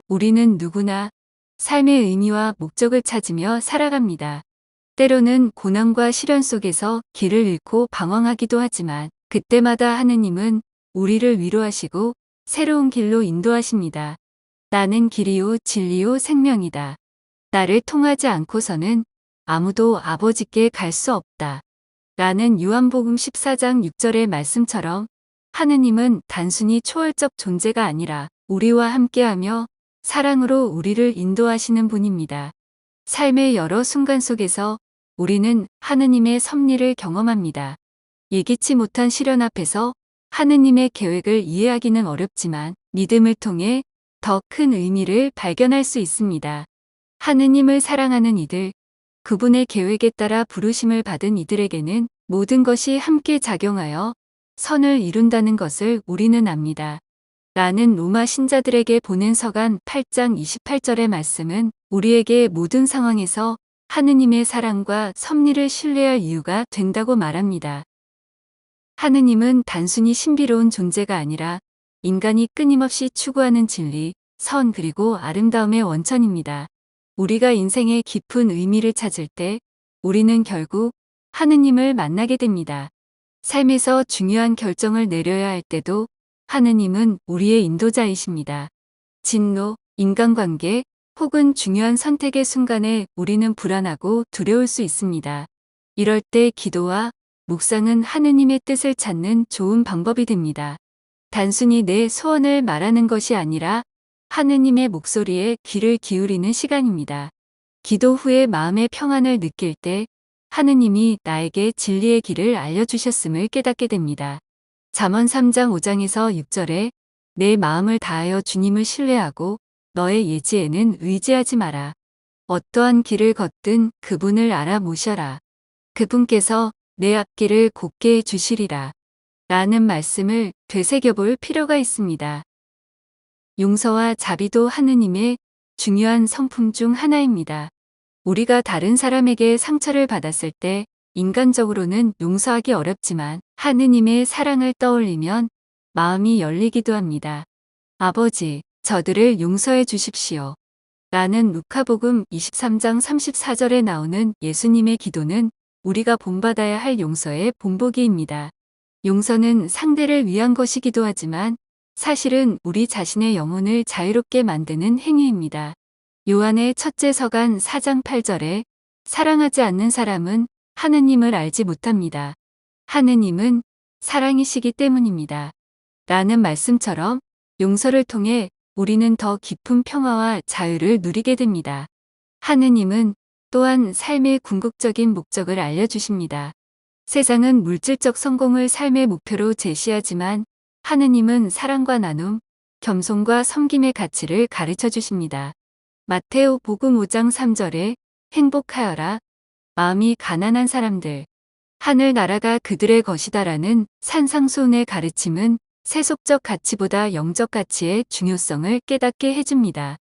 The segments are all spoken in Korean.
우리는 누구나 삶의 의미와 목적을 찾으며 살아갑니다. 때로는 고난과 시련 속에서 길을 잃고 방황하기도 하지만 그때마다 하느님은 우리를 위로하시고 새로운 길로 인도하십니다. 나는 길이요 진리요 생명이다. 나를 통하지 않고서는 아무도 아버지께 갈 수 없다. 라는 요한복음 14장 6절의 말씀처럼 하느님은 단순히 초월적 존재가 아니라 우리와 함께하며 사랑으로 우리를 인도하시는 분입니다. 삶의 여러 순간 속에서 우리는 하느님의 섭리를 경험합니다. 예기치 못한 시련 앞에서 하느님의 계획을 이해하기는 어렵지만 믿음을 통해 더 큰 의미를 발견할 수 있습니다. 하느님을 사랑하는 이들, 그분의 계획에 따라 부르심을 받은 이들에게는 모든 것이 함께 작용하여 선을 이룬다는 것을 우리는 압니다. 라는 로마 신자들에게 보낸 서간 8장 28절의 말씀은 우리에게 모든 상황에서 하느님의 사랑과 섭리를 신뢰할 이유가 된다고 말합니다. 하느님은 단순히 신비로운 존재가 아니라 인간이 끊임없이 추구하는 진리, 선 그리고 아름다움의 원천입니다. 우리가 인생의 깊은 의미를 찾을 때 우리는 결국 하느님을 만나게 됩니다. 삶에서 중요한 결정을 내려야 할 때도 하느님은 우리의 인도자이십니다. 진로, 인간관계 혹은 중요한 선택의 순간에 우리는 불안하고 두려울 수 있습니다. 이럴 때 기도와 묵상은 하느님의 뜻을 찾는 좋은 방법이 됩니다. 단순히 내 소원을 말하는 것이 아니라 하느님의 목소리에 귀를 기울이는 시간입니다. 기도 후에 마음의 평안을 느낄 때 하느님이 나에게 진리의 길을 알려주셨음을 깨닫게 됩니다. 잠언 3장 5장에서 6절에 내 마음을 다하여 주님을 신뢰하고 너의 예지에는 의지하지 마라. 어떠한 길을 걷든 그분을 알아보셔라. 그분께서 내 앞길을 곱게 해주시리라. 라는 말씀을 되새겨볼 필요가 있습니다. 용서와 자비도 하느님의 중요한 성품 중 하나입니다. 우리가 다른 사람에게 상처를 받았을 때 인간적으로는 용서하기 어렵지만 하느님의 사랑을 떠올리면 마음이 열리기도 합니다. 아버지, 저들을 용서해 주십시오. 라는 루카복음 23장 34절에 나오는 예수님의 기도는 우리가 본받아야 할 용서의 본보기입니다. 용서는 상대를 위한 것이기도 하지만 사실은 우리 자신의 영혼을 자유롭게 만드는 행위입니다. 요한의 첫째 서간 4장 8절에 사랑하지 않는 사람은 하느님을 알지 못합니다. 하느님은 사랑이시기 때문입니다. 라는 말씀처럼 용서를 통해 우리는 더 깊은 평화와 자유를 누리게 됩니다. 하느님은 또한 삶의 궁극적인 목적을 알려주십니다. 세상은 물질적 성공을 삶의 목표로 제시하지만 하느님은 사랑과 나눔, 겸손과 섬김의 가치를 가르쳐 주십니다. 마테오 복음 5장 3절에 행복하여라. 마음이 가난한 사람들. 하늘나라가 그들의 것이다라는 산상수훈의 가르침은 세속적 가치보다 영적 가치의 중요성을 깨닫게 해줍니다.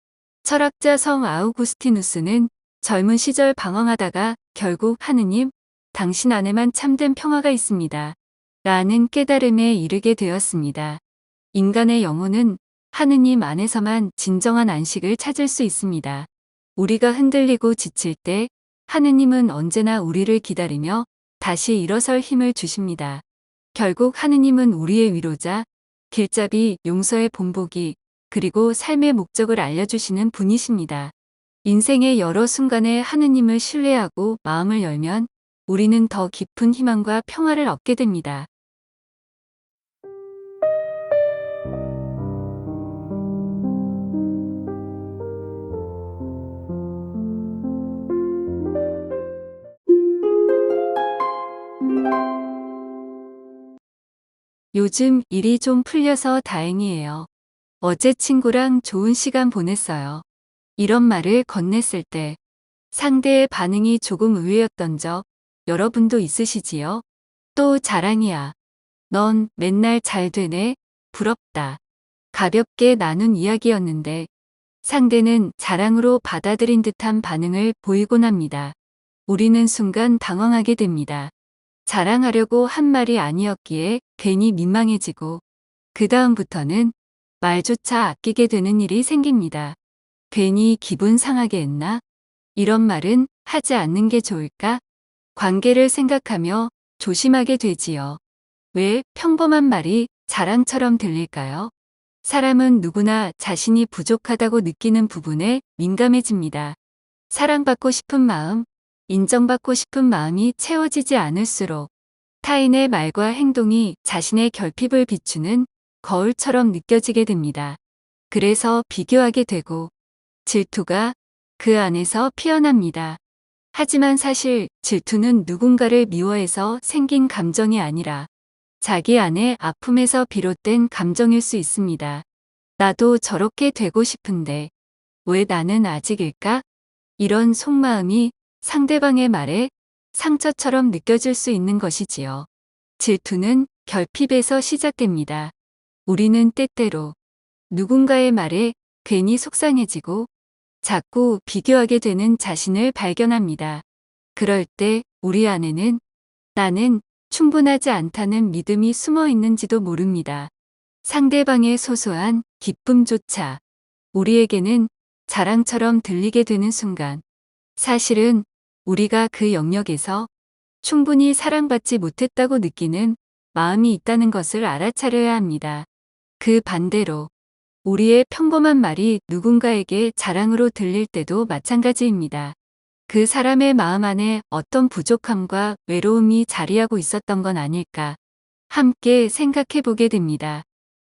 철학자 성 아우구스티누스는 젊은 시절 방황하다가 결국 하느님, 당신 안에만 참된 평화가 있습니다. 라는 깨달음에 이르게 되었습니다. 인간의 영혼은 하느님 안에서만 진정한 안식을 찾을 수 있습니다. 우리가 흔들리고 지칠 때 하느님은 언제나 우리를 기다리며 다시 일어설 힘을 주십니다. 결국 하느님은 우리의 위로자, 길잡이, 용서의 본보기, 그리고 삶의 목적을 알려주시는 분이십니다. 인생의 여러 순간에 하느님을 신뢰하고 마음을 열면 우리는 더 깊은 희망과 평화를 얻게 됩니다. 요즘 일이 좀 풀려서 다행이에요. 어제 친구랑 좋은 시간 보냈어요. 이런 말을 건넸을 때 상대의 반응이 조금 의외였던 적 여러분도 있으시지요? 또 자랑이야. 넌 맨날 잘 되네. 부럽다. 가볍게 나눈 이야기였는데 상대는 자랑으로 받아들인 듯한 반응을 보이곤 합니다. 우리는 순간 당황하게 됩니다. 자랑하려고 한 말이 아니었기에 괜히 민망해지고 그 다음부터는 말조차 아끼게 되는 일이 생깁니다. 괜히 기분 상하게 했나? 이런 말은 하지 않는 게 좋을까? 관계를 생각하며 조심하게 되지요. 왜 평범한 말이 자랑처럼 들릴까요? 사람은 누구나 자신이 부족하다고 느끼는 부분에 민감해집니다. 사랑받고 싶은 마음, 인정받고 싶은 마음이 채워지지 않을수록 타인의 말과 행동이 자신의 결핍을 비추는 거울처럼 느껴지게 됩니다. 그래서 비교하게 되고 질투가 그 안에서 피어납니다. 하지만 사실 질투는 누군가를 미워해서 생긴 감정이 아니라 자기 안의 아픔에서 비롯된 감정일 수 있습니다. 나도 저렇게 되고 싶은데 왜 나는 아직일까? 이런 속마음이 상대방의 말에 상처처럼 느껴질 수 있는 것이지요. 질투는 결핍에서 시작됩니다. 우리는 때때로 누군가의 말에 괜히 속상해지고 자꾸 비교하게 되는 자신을 발견합니다. 그럴 때 우리 안에는 나는 충분하지 않다는 믿음이 숨어 있는지도 모릅니다. 상대방의 소소한 기쁨조차 우리에게는 자랑처럼 들리게 되는 순간, 사실은 우리가 그 영역에서 충분히 사랑받지 못했다고 느끼는 마음이 있다는 것을 알아차려야 합니다. 그 반대로 우리의 평범한 말이 누군가에게 자랑으로 들릴 때도 마찬가지입니다. 그 사람의 마음 안에 어떤 부족함과 외로움이 자리하고 있었던 건 아닐까 함께 생각해 보게 됩니다.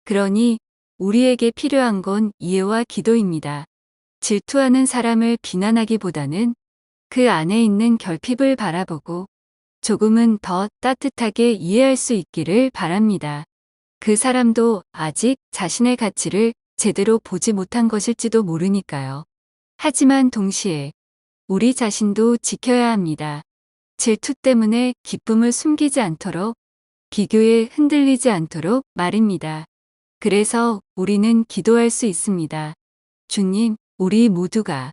그러니 우리에게 필요한 건 이해와 기도입니다. 질투하는 사람을 비난하기보다는 그 안에 있는 결핍을 바라보고 조금은 더 따뜻하게 이해할 수 있기를 바랍니다. 그 사람도 아직 자신의 가치를 제대로 보지 못한 것일지도 모르니까요. 하지만 동시에 우리 자신도 지켜야 합니다. 질투 때문에 기쁨을 숨기지 않도록, 비교에 흔들리지 않도록 말입니다. 그래서 우리는 기도할 수 있습니다. 주님, 우리 모두가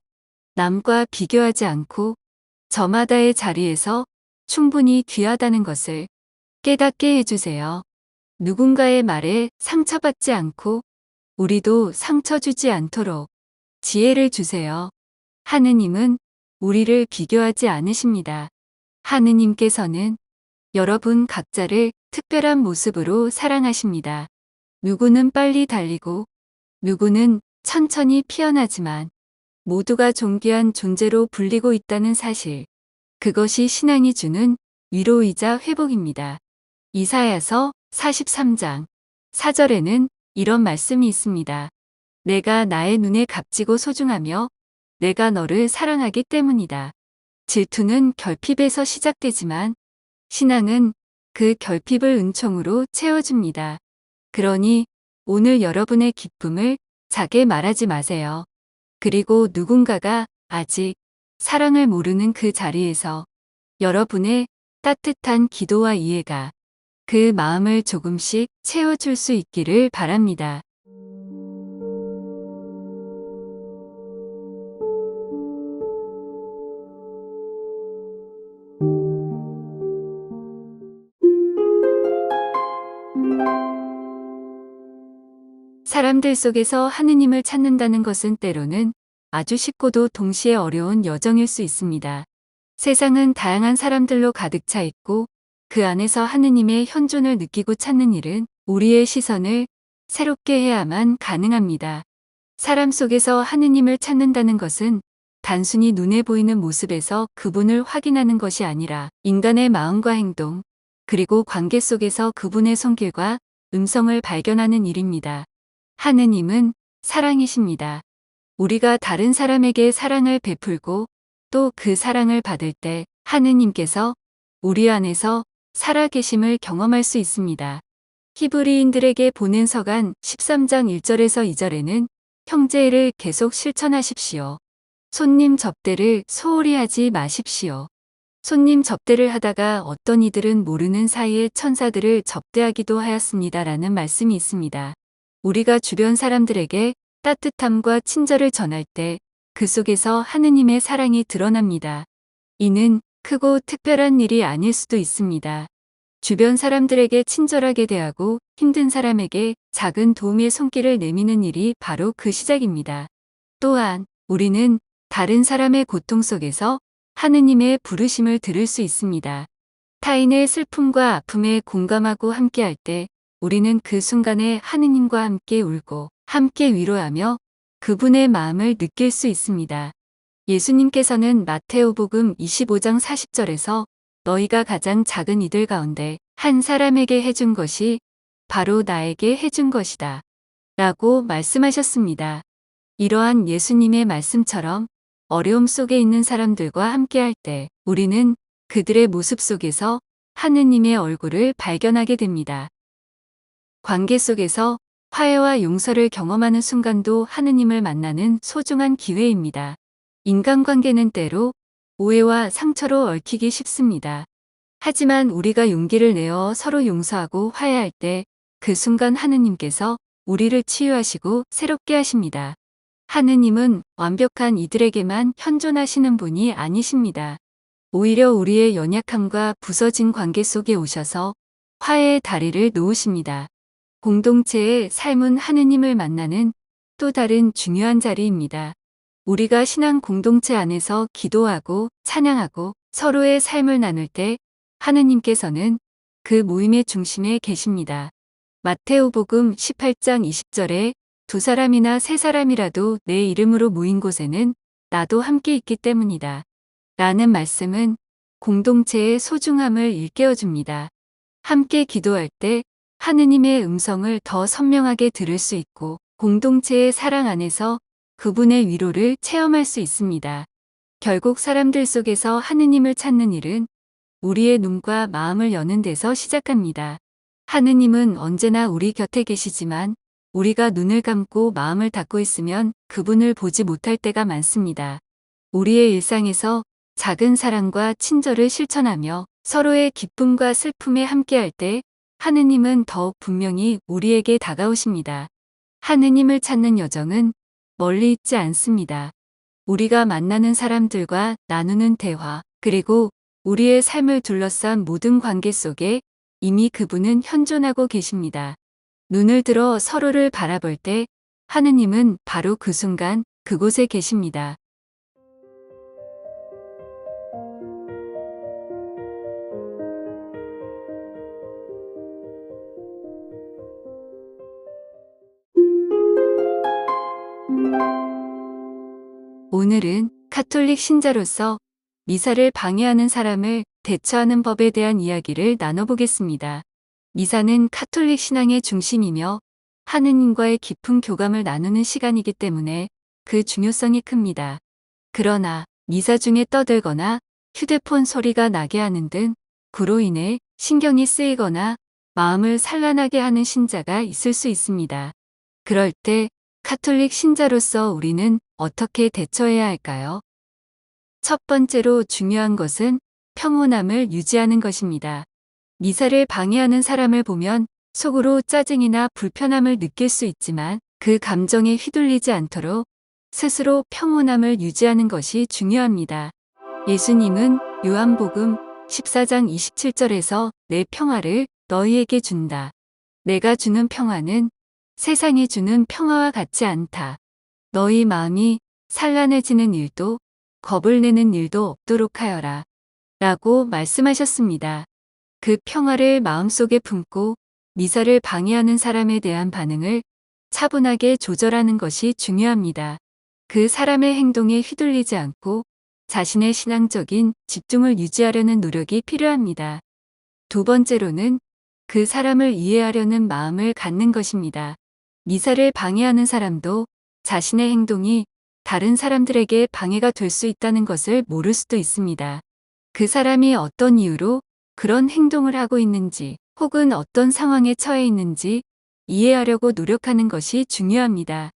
남과 비교하지 않고 저마다의 자리에서 충분히 귀하다는 것을 깨닫게 해주세요. 누군가의 말에 상처받지 않고 우리도 상처 주지 않도록 지혜를 주세요. 하느님은 우리를 비교하지 않으십니다. 하느님께서는 여러분 각자를 특별한 모습으로 사랑하십니다. 누구는 빨리 달리고 누구는 천천히 피어나지만 모두가 존귀한 존재로 불리고 있다는 사실. 그것이 신앙이 주는 위로이자 회복입니다. 이사야서 43장 4절에는 이런 말씀이 있습니다. 내가 나의 눈에 값지고 소중하며 내가 너를 사랑하기 때문이다. 질투는 결핍에서 시작되지만 신앙은 그 결핍을 은총으로 채워줍니다. 그러니 오늘 여러분의 기쁨을 작게 말하지 마세요. 그리고 누군가가 아직 사랑을 모르는 그 자리에서 여러분의 따뜻한 기도와 이해가 그 마음을 조금씩 채워줄 수 있기를 바랍니다. 사람들 속에서 하느님을 찾는다는 것은 때로는 아주 쉽고도 동시에 어려운 여정일 수 있습니다. 세상은 다양한 사람들로 가득 차 있고 그 안에서 하느님의 현존을 느끼고 찾는 일은 우리의 시선을 새롭게 해야만 가능합니다. 사람 속에서 하느님을 찾는다는 것은 단순히 눈에 보이는 모습에서 그분을 확인하는 것이 아니라 인간의 마음과 행동, 그리고 관계 속에서 그분의 손길과 음성을 발견하는 일입니다. 하느님은 사랑이십니다. 우리가 다른 사람에게 사랑을 베풀고 또 그 사랑을 받을 때 하느님께서 우리 안에서 살아계심을 경험할 수 있습니다. 히브리인들에게 보낸 서간 13장 1절에서 2절에는 형제를 계속 실천하십시오. 손님 접대를 소홀히 하지 마십시오. 손님 접대를 하다가 어떤 이들은 모르는 사이에 천사들을 접대하기도 하였습니다라는 말씀이 있습니다. 우리가 주변 사람들에게 따뜻함과 친절을 전할 때 그 속에서 하느님의 사랑이 드러납니다. 이는 크고 특별한 일이 아닐 수도 있습니다. 주변 사람들에게 친절하게 대하고 힘든 사람에게 작은 도움의 손길을 내미는 일이 바로 그 시작입니다. 또한 우리는 다른 사람의 고통 속에서 하느님의 부르심을 들을 수 있습니다. 타인의 슬픔과 아픔에 공감하고 함께할 때 우리는 그 순간에 하느님과 함께 울고 함께 위로하며 그분의 마음을 느낄 수 있습니다. 예수님께서는 마테오복음 25장 40절에서 너희가 가장 작은 이들 가운데 한 사람에게 해준 것이 바로 나에게 해준 것이다 라고 말씀하셨습니다. 이러한 예수님의 말씀처럼 어려움 속에 있는 사람들과 함께할 때 우리는 그들의 모습 속에서 하느님의 얼굴을 발견하게 됩니다. 관계 속에서 화해와 용서를 경험하는 순간도 하느님을 만나는 소중한 기회입니다. 인간관계는 때로 오해와 상처로 얽히기 쉽습니다. 하지만 우리가 용기를 내어 서로 용서하고 화해할 때 그 순간 하느님께서 우리를 치유하시고 새롭게 하십니다. 하느님은 완벽한 이들에게만 현존하시는 분이 아니십니다. 오히려 우리의 연약함과 부서진 관계 속에 오셔서 화해의 다리를 놓으십니다. 공동체의 삶은 하느님을 만나는 또 다른 중요한 자리입니다. 우리가 신앙 공동체 안에서 기도하고 찬양하고 서로의 삶을 나눌 때 하느님께서는 그 모임의 중심에 계십니다. 마테오복음 18장 20절에 두 사람이나 세 사람이라도 내 이름으로 모인 곳에는 나도 함께 있기 때문이다. 라는 말씀은 공동체의 소중함을 일깨워줍니다. 함께 기도할 때 하느님의 음성을 더 선명하게 들을 수 있고 공동체의 사랑 안에서 그분의 위로를 체험할 수 있습니다. 결국 사람들 속에서 하느님을 찾는 일은 우리의 눈과 마음을 여는 데서 시작합니다. 하느님은 언제나 우리 곁에 계시지만 우리가 눈을 감고 마음을 닫고 있으면 그분을 보지 못할 때가 많습니다. 우리의 일상에서 작은 사랑과 친절을 실천하며 서로의 기쁨과 슬픔에 함께할 때 하느님은 더욱 분명히 우리에게 다가오십니다. 하느님을 찾는 여정은 멀리 있지 않습니다. 우리가 만나는 사람들과 나누는 대화, 그리고 우리의 삶을 둘러싼 모든 관계 속에 이미 그분은 현존하고 계십니다. 눈을 들어 서로를 바라볼 때 하느님은 바로 그 순간 그곳에 계십니다. 오늘은 카톨릭 신자로서 미사를 방해하는 사람을 대처하는 법에 대한 이야기를 나눠보겠습니다. 미사는 카톨릭 신앙의 중심이며 하느님과의 깊은 교감을 나누는 시간이기 때문에 그 중요성이 큽니다. 그러나 미사 중에 떠들거나 휴대폰 소리가 나게 하는 등 그로 인해 신경이 쓰이거나 마음을 산란하게 하는 신자가 있을 수 있습니다. 그럴 때 카톨릭 신자로서 우리는 어떻게 대처해야 할까요? 첫 번째로 중요한 것은 평온함을 유지하는 것입니다. 미사를 방해하는 사람을 보면 속으로 짜증이나 불편함을 느낄 수 있지만 그 감정에 휘둘리지 않도록 스스로 평온함을 유지하는 것이 중요합니다. 예수님은 요한복음 14장 27절에서 내 평화를 너희에게 준다. 내가 주는 평화는 세상이 주는 평화와 같지 않다. 너희 마음이 산란해지는 일도 겁을 내는 일도 없도록 하여라. 라고 말씀하셨습니다. 그 평화를 마음속에 품고 미사를 방해하는 사람에 대한 반응을 차분하게 조절하는 것이 중요합니다. 그 사람의 행동에 휘둘리지 않고 자신의 신앙적인 집중을 유지하려는 노력이 필요합니다. 두 번째로는 그 사람을 이해하려는 마음을 갖는 것입니다. 미사를 방해하는 사람도 자신의 행동이 다른 사람들에게 방해가 될 수 있다는 것을 모를 수도 있습니다. 그 사람이 어떤 이유로 그런 행동을 하고 있는지 혹은 어떤 상황에 처해 있는지 이해하려고 노력하는 것이 중요합니다.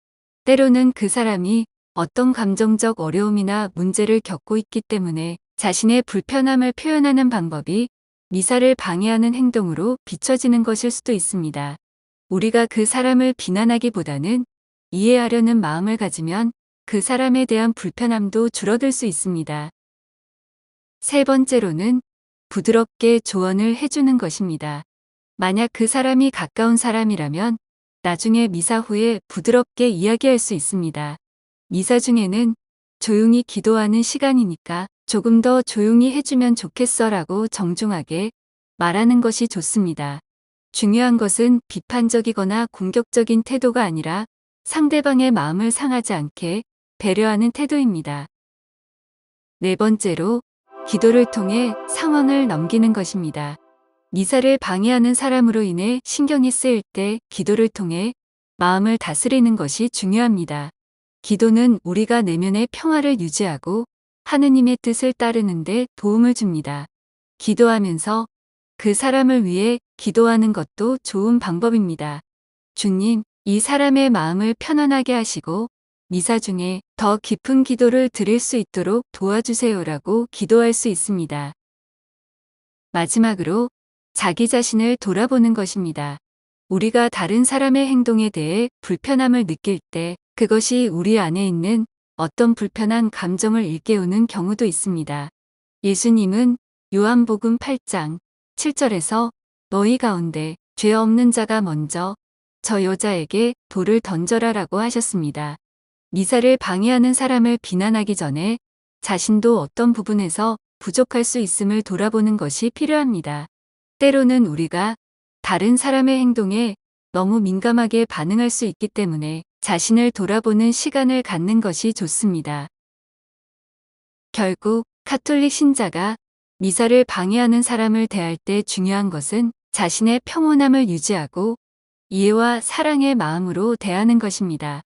때로는 그 사람이 어떤 감정적 어려움이나 문제를 겪고 있기 때문에 자신의 불편함을 표현하는 방법이 미사를 방해하는 행동으로 비춰지는 것일 수도 있습니다. 우리가 그 사람을 비난하기보다는 이해하려는 마음을 가지면 그 사람에 대한 불편함도 줄어들 수 있습니다. 세 번째로는 부드럽게 조언을 해주는 것입니다. 만약 그 사람이 가까운 사람이라면 나중에 미사 후에 부드럽게 이야기할 수 있습니다. 미사 중에는 조용히 기도하는 시간이니까 조금 더 조용히 해주면 좋겠어 라고 정중하게 말하는 것이 좋습니다. 중요한 것은 비판적이거나 공격적인 태도가 아니라 상대방의 마음을 상하지 않게 배려하는 태도입니다. 네 번째로, 기도를 통해 상황을 넘기는 것입니다. 미사를 방해하는 사람으로 인해 신경이 쓰일 때 기도를 통해 마음을 다스리는 것이 중요합니다. 기도는 우리가 내면의 평화를 유지하고 하느님의 뜻을 따르는 데 도움을 줍니다. 기도하면서 그 사람을 위해 기도하는 것도 좋은 방법입니다. 주님, 이 사람의 마음을 편안하게 하시고 미사 중에 더 깊은 기도를 드릴 수 있도록 도와주세요라고 기도할 수 있습니다. 마지막으로 자기 자신을 돌아보는 것입니다. 우리가 다른 사람의 행동에 대해 불편함을 느낄 때 그것이 우리 안에 있는 어떤 불편한 감정을 일깨우는 경우도 있습니다. 예수님은 요한복음 8장 7절에서 너희 가운데 죄 없는 자가 먼저 저 여자에게 돌을 던져라라고 하셨습니다. 미사를 방해하는 사람을 비난하기 전에 자신도 어떤 부분에서 부족할 수 있음을 돌아보는 것이 필요합니다. 때로는 우리가 다른 사람의 행동에 너무 민감하게 반응할 수 있기 때문에 자신을 돌아보는 시간을 갖는 것이 좋습니다. 결국 가톨릭 신자가 미사를 방해하는 사람을 대할 때 중요한 것은 자신의 평온함을 유지하고 이해와 사랑의 마음으로 대하는 것입니다.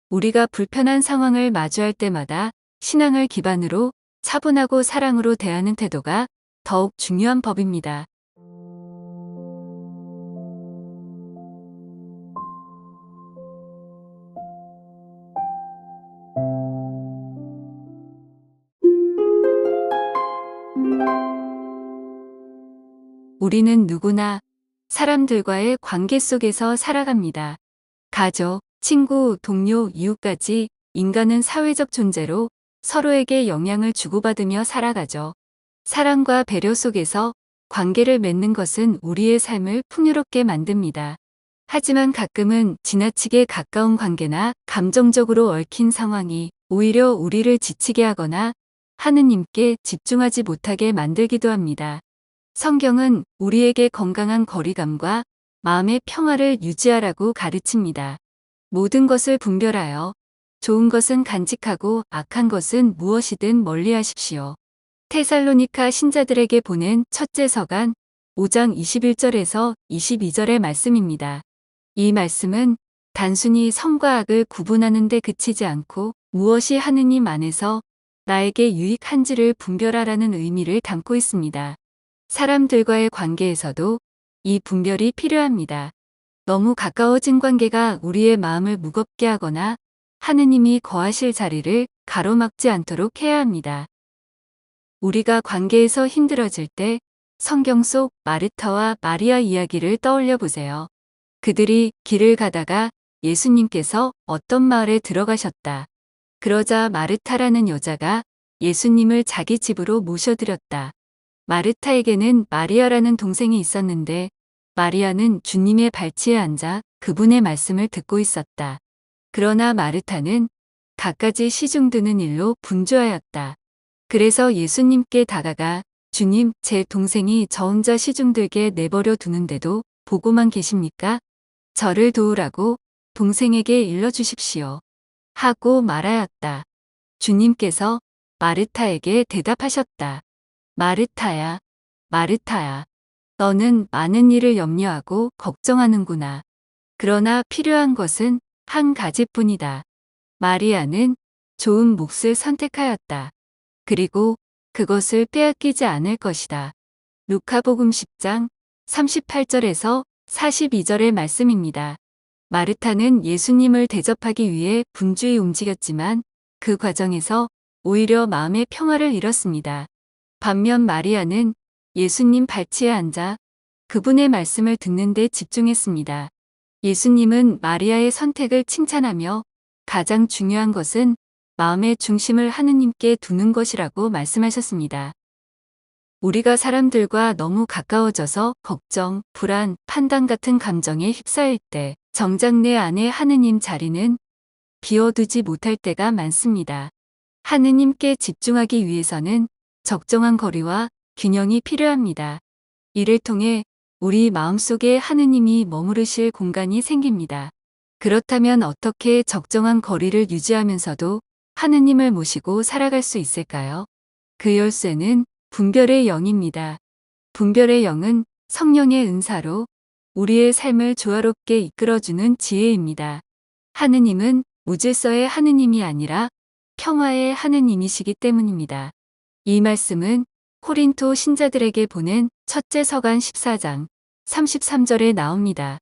우리가 불편한 상황을 마주할 때마다 신앙을 기반으로 차분하고 사랑으로 대하는 태도가 더욱 중요한 법입니다. 우리는 누구나 사람들과의 관계 속에서 살아갑니다. 가족, 친구, 동료, 이웃까지 인간은 사회적 존재로 서로에게 영향을 주고받으며 살아가죠. 사랑과 배려 속에서 관계를 맺는 것은 우리의 삶을 풍요롭게 만듭니다. 하지만 가끔은 지나치게 가까운 관계나 감정적으로 얽힌 상황이 오히려 우리를 지치게 하거나 하느님께 집중하지 못하게 만들기도 합니다. 성경은 우리에게 건강한 거리감과 마음의 평화를 유지하라고 가르칩니다. 모든 것을 분별하여 좋은 것은 간직하고 악한 것은 무엇이든 멀리하십시오. 테살로니가 신자들에게 보낸 첫째 서간 5장 21절에서 22절의 말씀입니다. 이 말씀은 단순히 선과 악을 구분하는 데 그치지 않고 무엇이 하느님 안에서 나에게 유익한지를 분별하라는 의미를 담고 있습니다. 사람들과의 관계에서도 이 분별이 필요합니다. 너무 가까워진 관계가 우리의 마음을 무겁게 하거나 하느님이 거하실 자리를 가로막지 않도록 해야 합니다. 우리가 관계에서 힘들어질 때 성경 속 마르타와 마리아 이야기를 떠올려 보세요. 그들이 길을 가다가 예수님께서 어떤 마을에 들어가셨다. 그러자 마르타라는 여자가 예수님을 자기 집으로 모셔드렸다. 마르타에게는 마리아라는 동생이 있었는데 마리아는 주님의 발치에 앉아 그분의 말씀을 듣고 있었다. 그러나 마르타는 갖가지 시중 드는 일로 분주하였다. 그래서 예수님께 다가가 주님, 제 동생이 저 혼자 시중 들게 내버려 두는데도 보고만 계십니까? 저를 도우라고 동생에게 일러주십시오. 하고 말하였다. 주님께서 마르타에게 대답하셨다. 마르타야, 마르타야. 너는 많은 일을 염려하고 걱정하는구나. 그러나 필요한 것은 한 가지뿐이다. 마리아는 좋은 몫을 선택하였다. 그리고 그것을 빼앗기지 않을 것이다. 루카복음 10장 38절에서 42절의 말씀입니다. 마르타는 예수님을 대접하기 위해 분주히 움직였지만 그 과정에서 오히려 마음의 평화를 잃었습니다. 반면 마리아는 예수님 발치에 앉아 그분의 말씀을 듣는 데 집중했습니다. 예수님은 마리아의 선택을 칭찬하며 가장 중요한 것은 마음의 중심을 하느님께 두는 것이라고 말씀하셨습니다. 우리가 사람들과 너무 가까워져서 걱정, 불안, 판단 같은 감정에 휩싸일 때 정작 내 안에 하느님 자리는 비워두지 못할 때가 많습니다. 하느님께 집중하기 위해서는 적정한 거리와 균형이 필요합니다. 이를 통해 우리 마음속에 하느님이 머무르실 공간이 생깁니다. 그렇다면 어떻게 적정한 거리를 유지하면서도 하느님을 모시고 살아갈 수 있을까요? 그 열쇠는 분별의 영입니다. 분별의 영은 성령의 은사로 우리의 삶을 조화롭게 이끌어주는 지혜입니다. 하느님은 무질서의 하느님이 아니라 평화의 하느님이시기 때문입니다. 이 말씀은 코린토 신자들에게 보낸 첫째 서간 14장 33절에 나옵니다.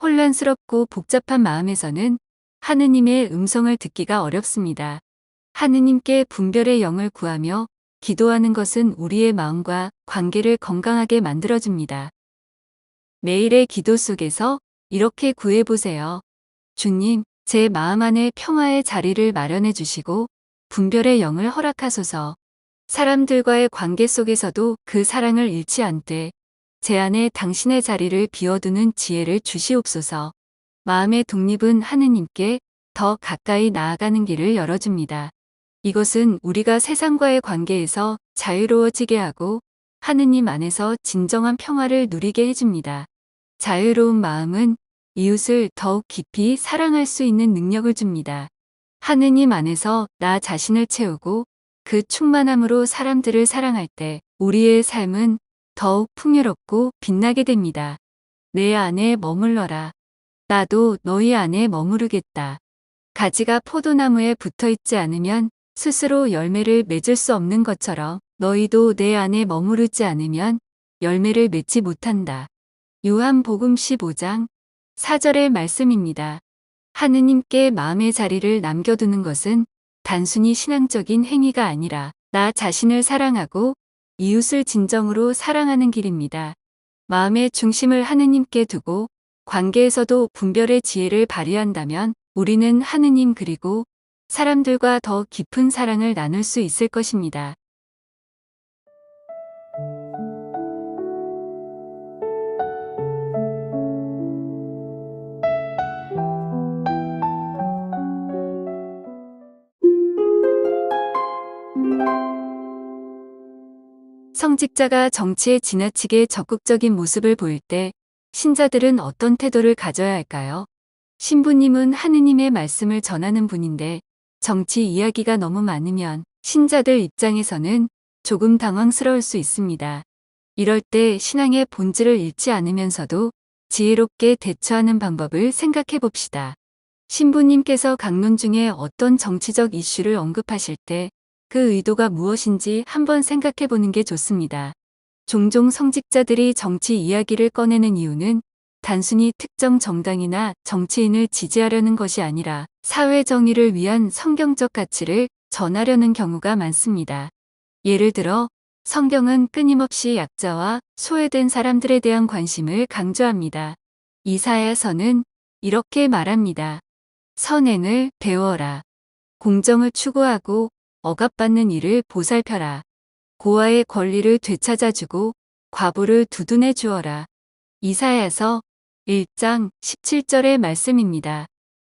혼란스럽고 복잡한 마음에서는 하느님의 음성을 듣기가 어렵습니다. 하느님께 분별의 영을 구하며 기도하는 것은 우리의 마음과 관계를 건강하게 만들어줍니다. 매일의 기도 속에서 이렇게 구해보세요. 주님, 제 마음 안에 평화의 자리를 마련해 주시고 분별의 영을 허락하소서. 사람들과의 관계 속에서도 그 사랑을 잃지 않되 제 안에 당신의 자리를 비워두는 지혜를 주시옵소서. 마음의 독립은 하느님께 더 가까이 나아가는 길을 열어줍니다. 이것은 우리가 세상과의 관계에서 자유로워지게 하고 하느님 안에서 진정한 평화를 누리게 해줍니다. 자유로운 마음은 이웃을 더욱 깊이 사랑할 수 있는 능력을 줍니다. 하느님 안에서 나 자신을 채우고 그 충만함으로 사람들을 사랑할 때 우리의 삶은 더욱 풍요롭고 빛나게 됩니다. 내 안에 머물러라. 나도 너희 안에 머무르겠다. 가지가 포도나무에 붙어 있지 않으면 스스로 열매를 맺을 수 없는 것처럼 너희도 내 안에 머무르지 않으면 열매를 맺지 못한다. 요한복음 15장 4절의 말씀입니다. 하느님께 마음의 자리를 남겨두는 것은 단순히 신앙적인 행위가 아니라 나 자신을 사랑하고 이웃을 진정으로 사랑하는 길입니다. 마음의 중심을 하느님께 두고 관계에서도 분별의 지혜를 발휘한다면 우리는 하느님 그리고 사람들과 더 깊은 사랑을 나눌 수 있을 것입니다. 성직자가 정치에 지나치게 적극적인 모습을 보일 때 신자들은 어떤 태도를 가져야 할까요? 신부님은 하느님의 말씀을 전하는 분인데 정치 이야기가 너무 많으면 신자들 입장에서는 조금 당황스러울 수 있습니다. 이럴 때 신앙의 본질을 잃지 않으면서도 지혜롭게 대처하는 방법을 생각해 봅시다. 신부님께서 강론 중에 어떤 정치적 이슈를 언급하실 때 그 의도가 무엇인지 한번 생각해 보는 게 좋습니다. 종종 성직자들이 정치 이야기를 꺼내는 이유는 단순히 특정 정당이나 정치인을 지지하려는 것이 아니라 사회 정의를 위한 성경적 가치를 전하려는 경우가 많습니다. 예를 들어 성경은 끊임없이 약자와 소외된 사람들에 대한 관심을 강조합니다. 이사야서는 이렇게 말합니다. 선행을 배워라. 공정을 추구하고 억압받는 이를 보살펴라. 고아의 권리를 되찾아주고 과부를 두둔해 주어라. 이사야서 1장 17절의 말씀입니다.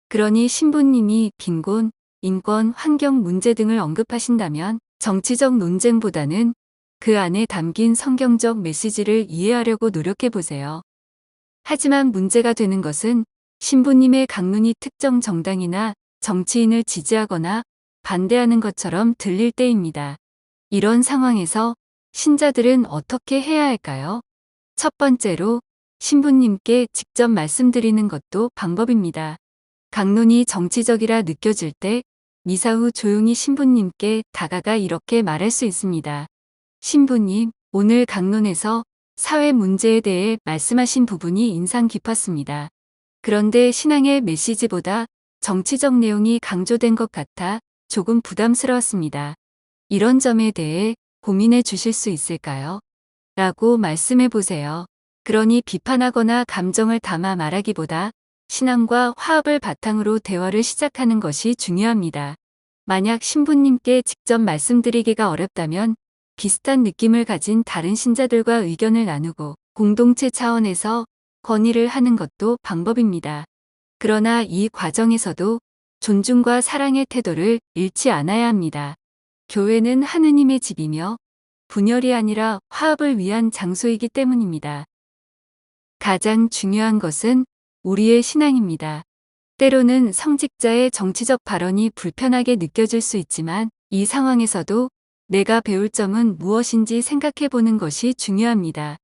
그러니 신부님이 빈곤, 인권, 환경 문제 등을 언급하신다면 정치적 논쟁보다는 그 안에 담긴 성경적 메시지를 이해하려고 노력해 보세요. 하지만 문제가 되는 것은 신부님의 강론이 특정 정당이나 정치인을 지지하거나 반대하는 것처럼 들릴 때입니다. 이런 상황에서 신자들은 어떻게 해야 할까요? 첫 번째로 신부님께 직접 말씀드리는 것도 방법입니다. 강론이 정치적이라 느껴질 때 미사 후 조용히 신부님께 다가가 이렇게 말할 수 있습니다. 신부님, 오늘 강론에서 사회 문제에 대해 말씀하신 부분이 인상 깊었습니다. 그런데 신앙의 메시지보다 정치적 내용이 강조된 것 같아 조금 부담스러웠습니다. 이런 점에 대해 고민해 주실 수 있을까요? 라고 말씀해 보세요. 그러니 비판하거나 감정을 담아 말하기보다 신앙과 화합을 바탕으로 대화를 시작하는 것이 중요합니다. 만약 신부님께 직접 말씀드리기가 어렵다면 비슷한 느낌을 가진 다른 신자들과 의견을 나누고 공동체 차원에서 건의를 하는 것도 방법입니다. 그러나 이 과정에서도 존중과 사랑의 태도를 잃지 않아야 합니다. 교회는 하느님의 집이며 분열이 아니라 화합을 위한 장소이기 때문입니다. 가장 중요한 것은 우리의 신앙입니다. 때로는 성직자의 정치적 발언이 불편하게 느껴질 수 있지만 이 상황에서도 내가 배울 점은 무엇인지 생각해 보는 것이 중요합니다.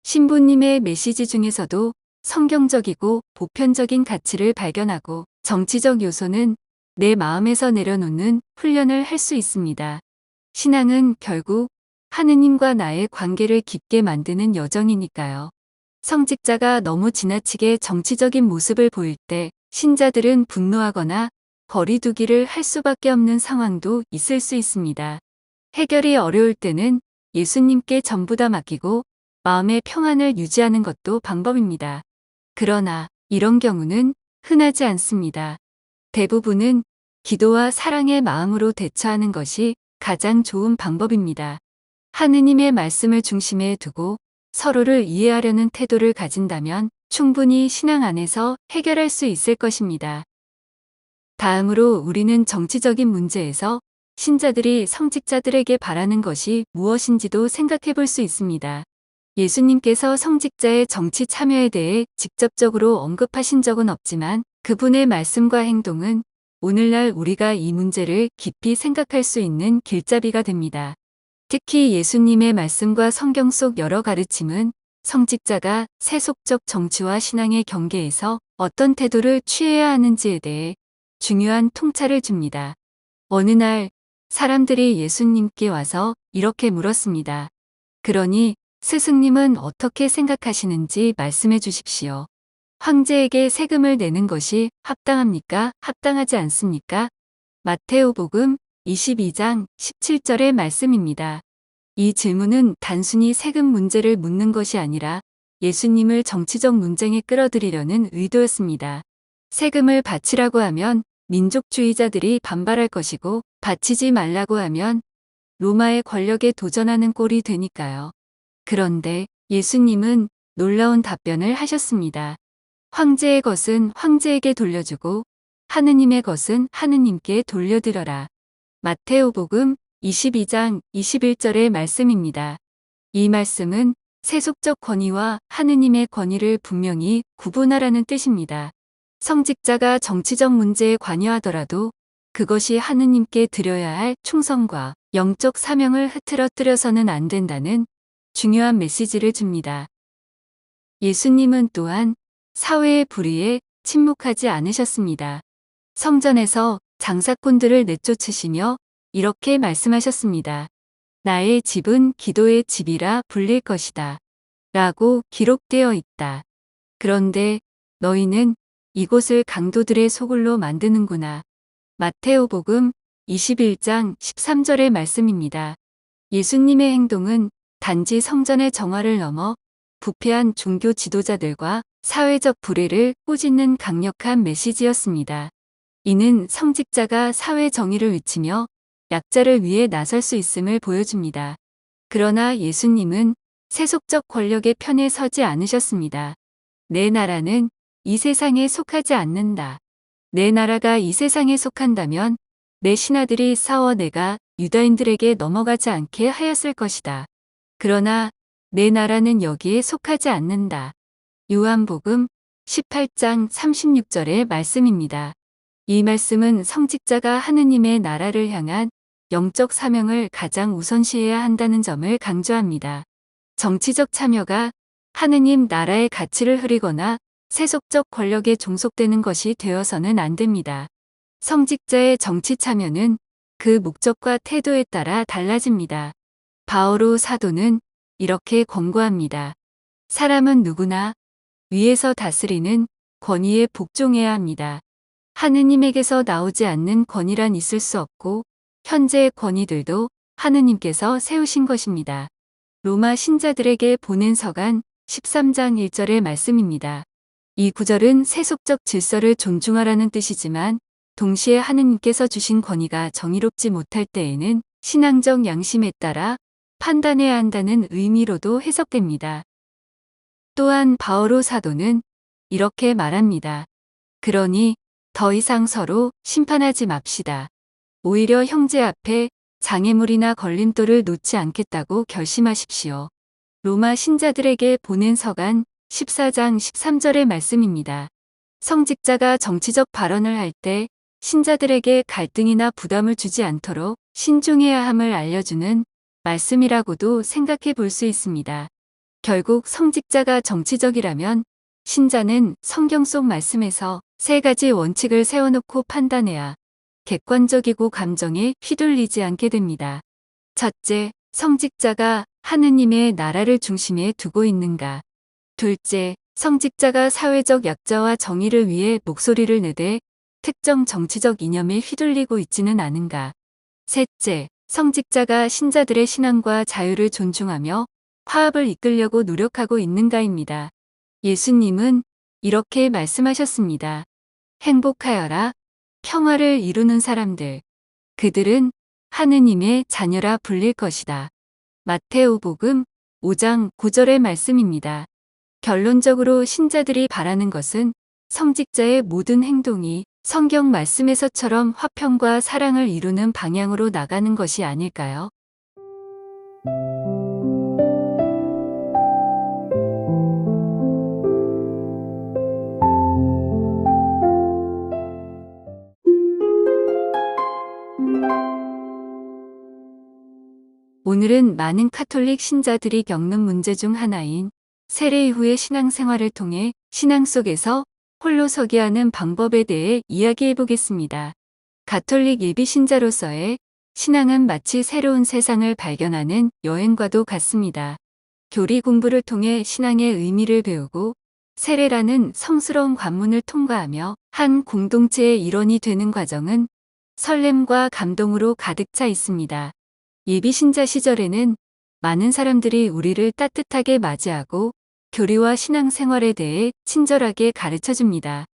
신부님의 메시지 중에서도 성경적이고 보편적인 가치를 발견하고 정치적 요소는 내 마음에서 내려놓는 훈련을 할 수 있습니다. 신앙은 결국 하느님과 나의 관계를 깊게 만드는 여정이니까요. 성직자가 너무 지나치게 정치적인 모습을 보일 때 신자들은 분노하거나 거리두기를 할 수밖에 없는 상황도 있을 수 있습니다. 해결이 어려울 때는 예수님께 전부 다 맡기고 마음의 평안을 유지하는 것도 방법입니다. 그러나 이런 경우는 흔하지 않습니다. 대부분은 기도와 사랑의 마음으로 대처하는 것이 가장 좋은 방법입니다. 하느님의 말씀을 중심에 두고 서로를 이해하려는 태도를 가진다면 충분히 신앙 안에서 해결할 수 있을 것입니다. 다음으로 우리는 정치적인 문제에서 신자들이 성직자들에게 바라는 것이 무엇인지도 생각해 볼 수 있습니다. 예수님께서 성직자의 정치 참여에 대해 직접적으로 언급하신 적은 없지만 그분의 말씀과 행동은 오늘날 우리가 이 문제를 깊이 생각할 수 있는 길잡이가 됩니다. 특히 예수님의 말씀과 성경 속 여러 가르침은 성직자가 세속적 정치와 신앙의 경계에서 어떤 태도를 취해야 하는지에 대해 중요한 통찰을 줍니다. 어느 날 사람들이 예수님께 와서 이렇게 물었습니다. 그러니 스승님은 어떻게 생각하시는지 말씀해 주십시오. 황제에게 세금을 내는 것이 합당합니까? 합당하지 않습니까? 마테오복음 22장 17절의 말씀입니다. 이 질문은 단순히 세금 문제를 묻는 것이 아니라 예수님을 정치적 논쟁에 끌어들이려는 의도였습니다. 세금을 바치라고 하면 민족주의자들이 반발할 것이고 바치지 말라고 하면 로마의 권력에 도전하는 꼴이 되니까요. 그런데 예수님은 놀라운 답변을 하셨습니다. 황제의 것은 황제에게 돌려주고 하느님의 것은 하느님께 돌려드려라. 마테오복음 22장 21절의 말씀입니다. 이 말씀은 세속적 권위와 하느님의 권위를 분명히 구분하라는 뜻입니다. 성직자가 정치적 문제에 관여하더라도 그것이 하느님께 드려야 할 충성과 영적 사명을 흐트러뜨려서는 안 된다는 중요한 메시지를 줍니다. 예수님은 또한 사회의 불의에 침묵하지 않으셨습니다. 성전에서 장사꾼들을 내쫓으시며 이렇게 말씀하셨습니다. 나의 집은 기도의 집이라 불릴 것이다. 라고 기록되어 있다. 그런데 너희는 이곳을 강도들의 소굴로 만드는구나. 마테오복음 21장 13절의 말씀입니다. 예수님의 행동은 단지 성전의 정화를 넘어 부패한 종교 지도자들과 사회적 불의를 꾸짖는 강력한 메시지였습니다. 이는 성직자가 사회 정의를 외치며 약자를 위해 나설 수 있음을 보여줍니다. 그러나 예수님은 세속적 권력의 편에 서지 않으셨습니다. 내 나라는 이 세상에 속하지 않는다. 내 나라가 이 세상에 속한다면 내 신하들이 싸워 내가 유다인들에게 넘어가지 않게 하였을 것이다. 그러나 내 나라는 여기에 속하지 않는다. 요한복음 18장 36절의 말씀입니다. 이 말씀은 성직자가 하느님의 나라를 향한 영적 사명을 가장 우선시해야 한다는 점을 강조합니다. 정치적 참여가 하느님 나라의 가치를 흐리거나 세속적 권력에 종속되는 것이 되어서는 안 됩니다. 성직자의 정치 참여는 그 목적과 태도에 따라 달라집니다. 바오로 사도는 이렇게 권고합니다. 사람은 누구나 위에서 다스리는 권위에 복종해야 합니다. 하느님에게서 나오지 않는 권위란 있을 수 없고 현재의 권위들도 하느님께서 세우신 것입니다. 로마 신자들에게 보낸 서간 13장 1절의 말씀입니다. 이 구절은 세속적 질서를 존중하라는 뜻이지만 동시에 하느님께서 주신 권위가 정의롭지 못할 때에는 신앙적 양심에 따라 판단해야 한다는 의미로도 해석됩니다. 또한 바오로 사도는 이렇게 말합니다. 그러니 더 이상 서로 심판하지 맙시다. 오히려 형제 앞에 장애물이나 걸림돌을 놓지 않겠다고 결심하십시오. 로마 신자들에게 보낸 서간 14장 13절의 말씀입니다. 성직자가 정치적 발언을 할 때 신자들에게 갈등이나 부담을 주지 않도록 신중해야 함을 알려주는 말씀이라고도 생각해 볼 수 있습니다. 결국 성직자가 정치적이라면 신자는 성경 속 말씀에서 세 가지 원칙을 세워놓고 판단해야 객관적이고 감정에 휘둘리지 않게 됩니다. 첫째, 성직자가 하느님의 나라를 중심에 두고 있는가. 둘째, 성직자가 사회적 약자와 정의를 위해 목소리를 내되 특정 정치적 이념에 휘둘리고 있지는 않은가. 셋째, 성직자가 신자들의 신앙과 자유를 존중하며 화합을 이끌려고 노력하고 있는가입니다. 예수님은 이렇게 말씀하셨습니다. 행복하여라, 평화를 이루는 사람들. 그들은 하느님의 자녀라 불릴 것이다. 마테오복음 5장 9절의 말씀입니다. 결론적으로 신자들이 바라는 것은 성직자의 모든 행동이 성경 말씀에서처럼 화평과 사랑을 이루는 방향으로 나가는 것이 아닐까요? 오늘은 많은 카톨릭 신자들이 겪는 문제 중 하나인 세례 이후의 신앙생활을 통해 신앙 속에서 홀로 서게 하는 방법에 대해 이야기해 보겠습니다. 가톨릭 예비 신자로서의 신앙은 마치 새로운 세상을 발견하는 여행과도 같습니다. 교리 공부를 통해 신앙의 의미를 배우고 세례라는 성스러운 관문을 통과하며 한 공동체의 일원이 되는 과정은 설렘과 감동으로 가득 차 있습니다. 예비 신자 시절에는 많은 사람들이 우리를 따뜻하게 맞이하고 교리와 신앙생활에 대해 친절하게 가르쳐 줍니다.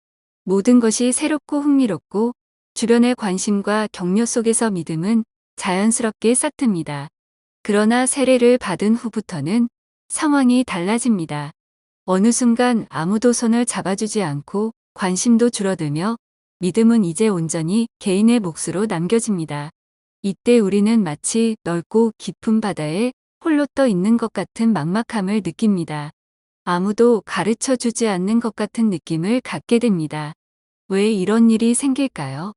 모든 것이 새롭고 흥미롭고 주변의 관심과 격려 속에서 믿음은 자연스럽게 싹틉니다. 그러나 세례를 받은 후부터는 상황이 달라집니다. 어느 순간 아무도 손을 잡아주지 않고 관심도 줄어들며 믿음은 이제 온전히 개인의 몫으로 남겨집니다. 이때 우리는 마치 넓고 깊은 바다에 홀로 떠 있는 것 같은 막막함을 느낍니다. 아무도 가르쳐 주지 않는 것 같은 느낌을 갖게 됩니다. 왜 이런 일이 생길까요?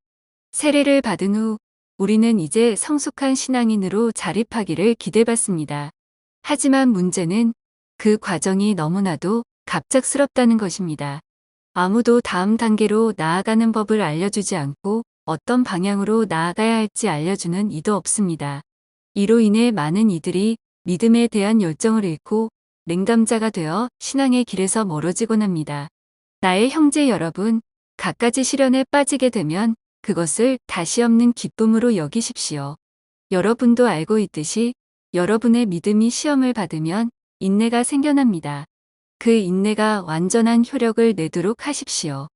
세례를 받은 후 우리는 이제 성숙한 신앙인으로 자립하기를 기대받습니다. 하지만 문제는 그 과정이 너무나도 갑작스럽다는 것입니다. 아무도 다음 단계로 나아가는 법을 알려주지 않고 어떤 방향으로 나아가야 할지 알려주는 이도 없습니다. 이로 인해 많은 이들이 믿음에 대한 열정을 잃고 냉담자가 되어 신앙의 길에서 멀어지곤 합니다. 나의 형제 여러분, 갖가지 시련에 빠지게 되면 그것을 다시 없는 기쁨으로 여기십시오. 여러분도 알고 있듯이 여러분의 믿음이 시험을 받으면 인내가 생겨납니다. 그 인내가 완전한 효력을 내도록 하십시오.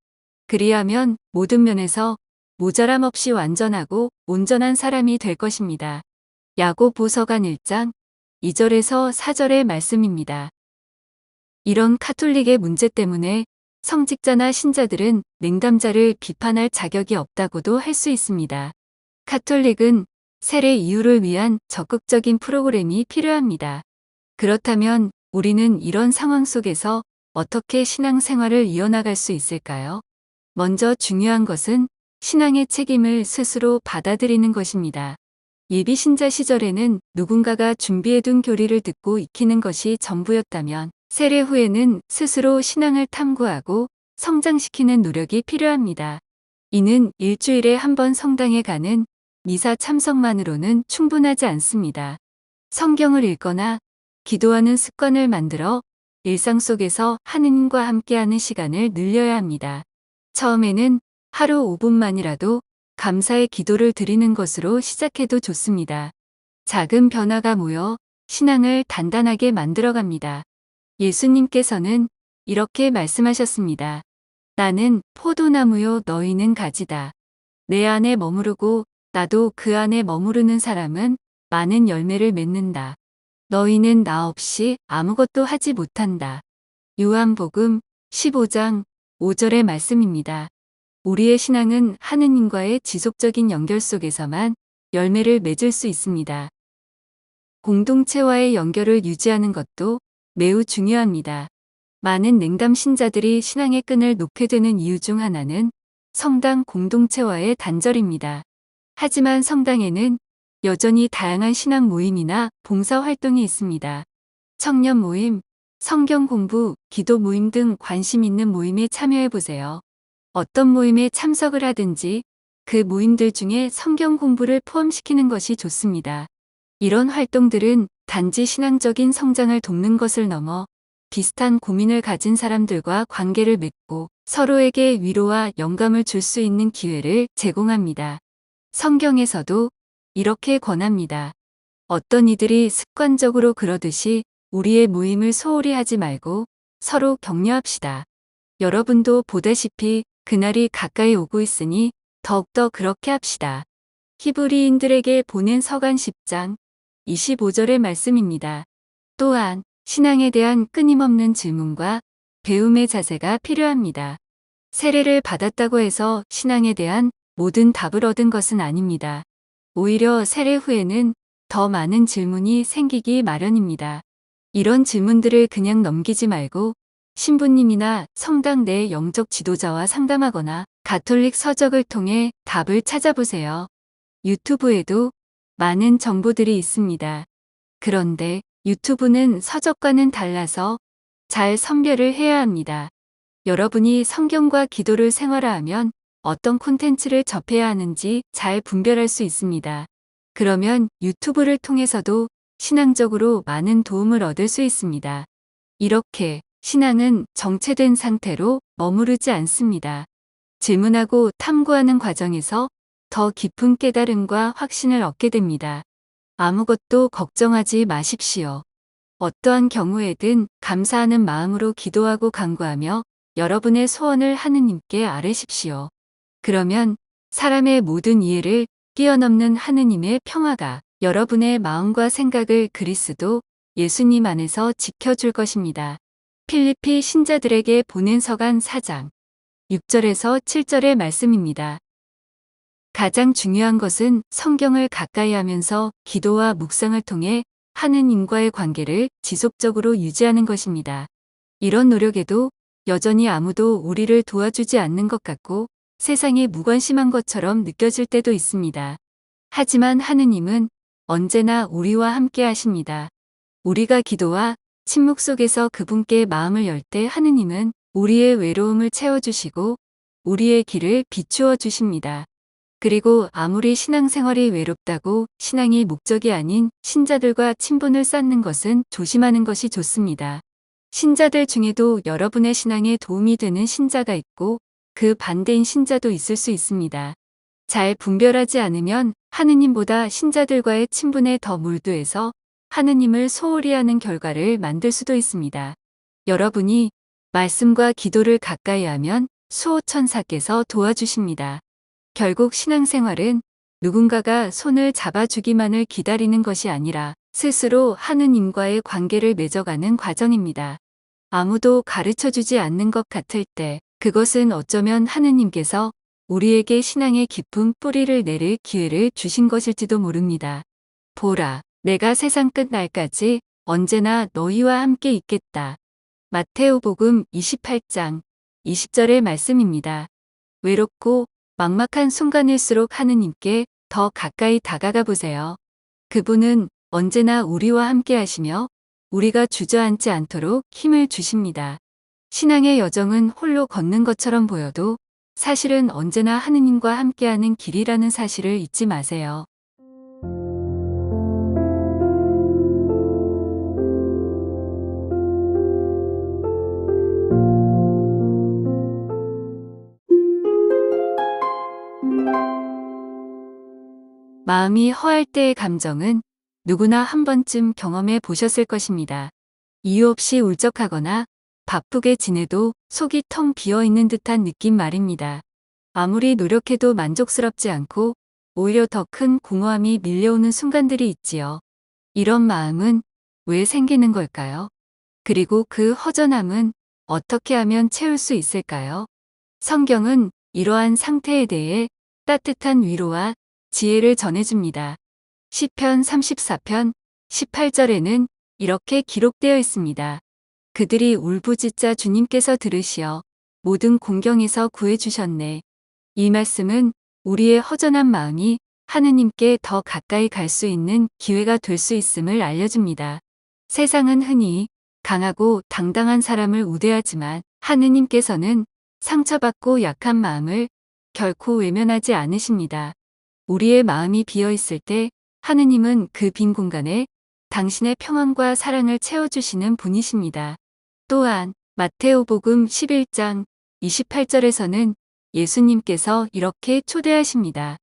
그리하면 모든 면에서 모자람 없이 완전하고 온전한 사람이 될 것입니다. 야고보서간 1장 2절에서 4절의 말씀입니다. 이런 카톨릭의 문제 때문에 성직자나 신자들은 냉담자를 비판할 자격이 없다고도 할 수 있습니다. 카톨릭은 세례 이후를 위한 적극적인 프로그램이 필요합니다. 그렇다면 우리는 이런 상황 속에서 어떻게 신앙생활을 이어나갈 수 있을까요? 먼저 중요한 것은 신앙의 책임을 스스로 받아들이는 것입니다. 예비 신자 시절에는 누군가가 준비해둔 교리를 듣고 익히는 것이 전부였다면 세례 후에는 스스로 신앙을 탐구하고 성장시키는 노력이 필요합니다. 이는 일주일에 한 번 성당에 가는 미사 참석만으로는 충분하지 않습니다. 성경을 읽거나 기도하는 습관을 만들어 일상 속에서 하느님과 함께하는 시간을 늘려야 합니다. 처음에는 하루 5분만이라도 감사의 기도를 드리는 것으로 시작해도 좋습니다. 작은 변화가 모여 신앙을 단단하게 만들어갑니다. 예수님께서는 이렇게 말씀하셨습니다. 나는 포도나무요 너희는 가지다. 내 안에 머무르고 나도 그 안에 머무르는 사람은 많은 열매를 맺는다. 너희는 나 없이 아무것도 하지 못한다. 요한복음 15장 5절의 말씀입니다. 우리의 신앙은 하느님과의 지속적인 연결 속에서만 열매를 맺을 수 있습니다. 공동체와의 연결을 유지하는 것도 매우 중요합니다. 많은 냉담 신자들이 신앙의 끈을 놓게 되는 이유 중 하나는 성당 공동체와의 단절입니다. 하지만 성당에는 여전히 다양한 신앙 모임이나 봉사 활동이 있습니다. 청년 모임, 성경 공부, 기도 모임 등 관심 있는 모임에 참여해 보세요. 어떤 모임에 참석을 하든지 그 모임들 중에 성경 공부를 포함시키는 것이 좋습니다. 이런 활동들은 단지 신앙적인 성장을 돕는 것을 넘어 비슷한 고민을 가진 사람들과 관계를 맺고 서로에게 위로와 영감을 줄 수 있는 기회를 제공합니다. 성경에서도 이렇게 권합니다. 어떤 이들이 습관적으로 그러듯이 우리의 모임을 소홀히 하지 말고 서로 격려합시다. 여러분도 보다시피 그날이 가까이 오고 있으니 더욱더 그렇게 합시다. 히브리인들에게 보낸 서간 10장 25절의 말씀입니다. 또한 신앙에 대한 끊임없는 질문과 배움의 자세가 필요합니다. 세례를 받았다고 해서 신앙에 대한 모든 답을 얻은 것은 아닙니다. 오히려 세례 후에는 더 많은 질문이 생기기 마련입니다. 이런 질문들을 그냥 넘기지 말고 신부님이나 성당 내 영적 지도자와 상담하거나 가톨릭 서적을 통해 답을 찾아보세요. 유튜브에도 많은 정보들이 있습니다. 그런데 유튜브는 서적과는 달라서 잘 선별을 해야 합니다. 여러분이 성경과 기도를 생활화하면 어떤 콘텐츠를 접해야 하는지 잘 분별할 수 있습니다. 그러면 유튜브를 통해서도 신앙적으로 많은 도움을 얻을 수 있습니다. 이렇게 신앙은 정체된 상태로 머무르지 않습니다. 질문하고 탐구하는 과정에서 더 깊은 깨달음과 확신을 얻게 됩니다. 아무것도 걱정하지 마십시오. 어떠한 경우에든 감사하는 마음으로 기도하고 간구하며 여러분의 소원을 하느님께 아뢰십시오. 그러면 사람의 모든 이해를 뛰어넘는 하느님의 평화가 여러분의 마음과 생각을 그리스도 예수님 안에서 지켜줄 것입니다. 필리피 신자들에게 보낸 서간 4장 6절에서 7절의 말씀입니다. 가장 중요한 것은 성경을 가까이 하면서 기도와 묵상을 통해 하느님과의 관계를 지속적으로 유지하는 것입니다. 이런 노력에도 여전히 아무도 우리를 도와주지 않는 것 같고 세상이 무관심한 것처럼 느껴질 때도 있습니다. 하지만 하느님은 언제나 우리와 함께 하십니다. 우리가 기도와 침묵 속에서 그분께 마음을 열 때 하느님은 우리의 외로움을 채워주시고 우리의 길을 비추어 주십니다. 그리고 아무리 신앙생활이 외롭다고 신앙이 목적이 아닌 신자들과 친분을 쌓는 것은 조심하는 것이 좋습니다. 신자들 중에도 여러분의 신앙에 도움이 되는 신자가 있고 그 반대인 신자도 있을 수 있습니다. 잘 분별하지 않으면 하느님보다 신자들과의 친분에 더 몰두해서 하느님을 소홀히 하는 결과를 만들 수도 있습니다. 여러분이 말씀과 기도를 가까이 하면 수호천사께서 도와주십니다. 결국 신앙생활은 누군가가 손을 잡아주기만을 기다리는 것이 아니라 스스로 하느님과의 관계를 맺어가는 과정입니다. 아무도 가르쳐주지 않는 것 같을 때 그것은 어쩌면 하느님께서 우리에게 신앙의 깊은 뿌리를 내릴 기회를 주신 것일지도 모릅니다. 보라, 내가 세상 끝날까지 언제나 너희와 함께 있겠다. 마테오복음 28장 20절의 말씀입니다. 외롭고 막막한 순간일수록 하느님께 더 가까이 다가가 보세요. 그분은 언제나 우리와 함께 하시며 우리가 주저앉지 않도록 힘을 주십니다. 신앙의 여정은 홀로 걷는 것처럼 보여도 사실은 언제나 하느님과 함께하는 길이라는 사실을 잊지 마세요. 마음이 허할 때의 감정은 누구나 한 번쯤 경험해 보셨을 것입니다. 이유 없이 울적하거나 바쁘게 지내도 속이 텅 비어 있는 듯한 느낌 말입니다. 아무리 노력해도 만족스럽지 않고 오히려 더 큰 공허함이 밀려오는 순간들이 있지요. 이런 마음은 왜 생기는 걸까요? 그리고 그 허전함은 어떻게 하면 채울 수 있을까요? 성경은 이러한 상태에 대해 따뜻한 위로와 지혜를 전해줍니다. 시편 34편 18절에는 이렇게 기록되어 있습니다. 그들이 울부짖자 주님께서 들으시어 모든 공경에서 구해주셨네. 이 말씀은 우리의 허전한 마음이 하느님께 더 가까이 갈 수 있는 기회가 될 수 있음을 알려줍니다. 세상은 흔히 강하고 당당한 사람을 우대하지만 하느님께서는 상처받고 약한 마음을 결코 외면하지 않으십니다. 우리의 마음이 비어 있을 때 하느님은 그 빈 공간에 당신의 평안과 사랑을 채워주시는 분이십니다. 또한 마테오복음 11장 28절에서는 예수님께서 이렇게 초대하십니다.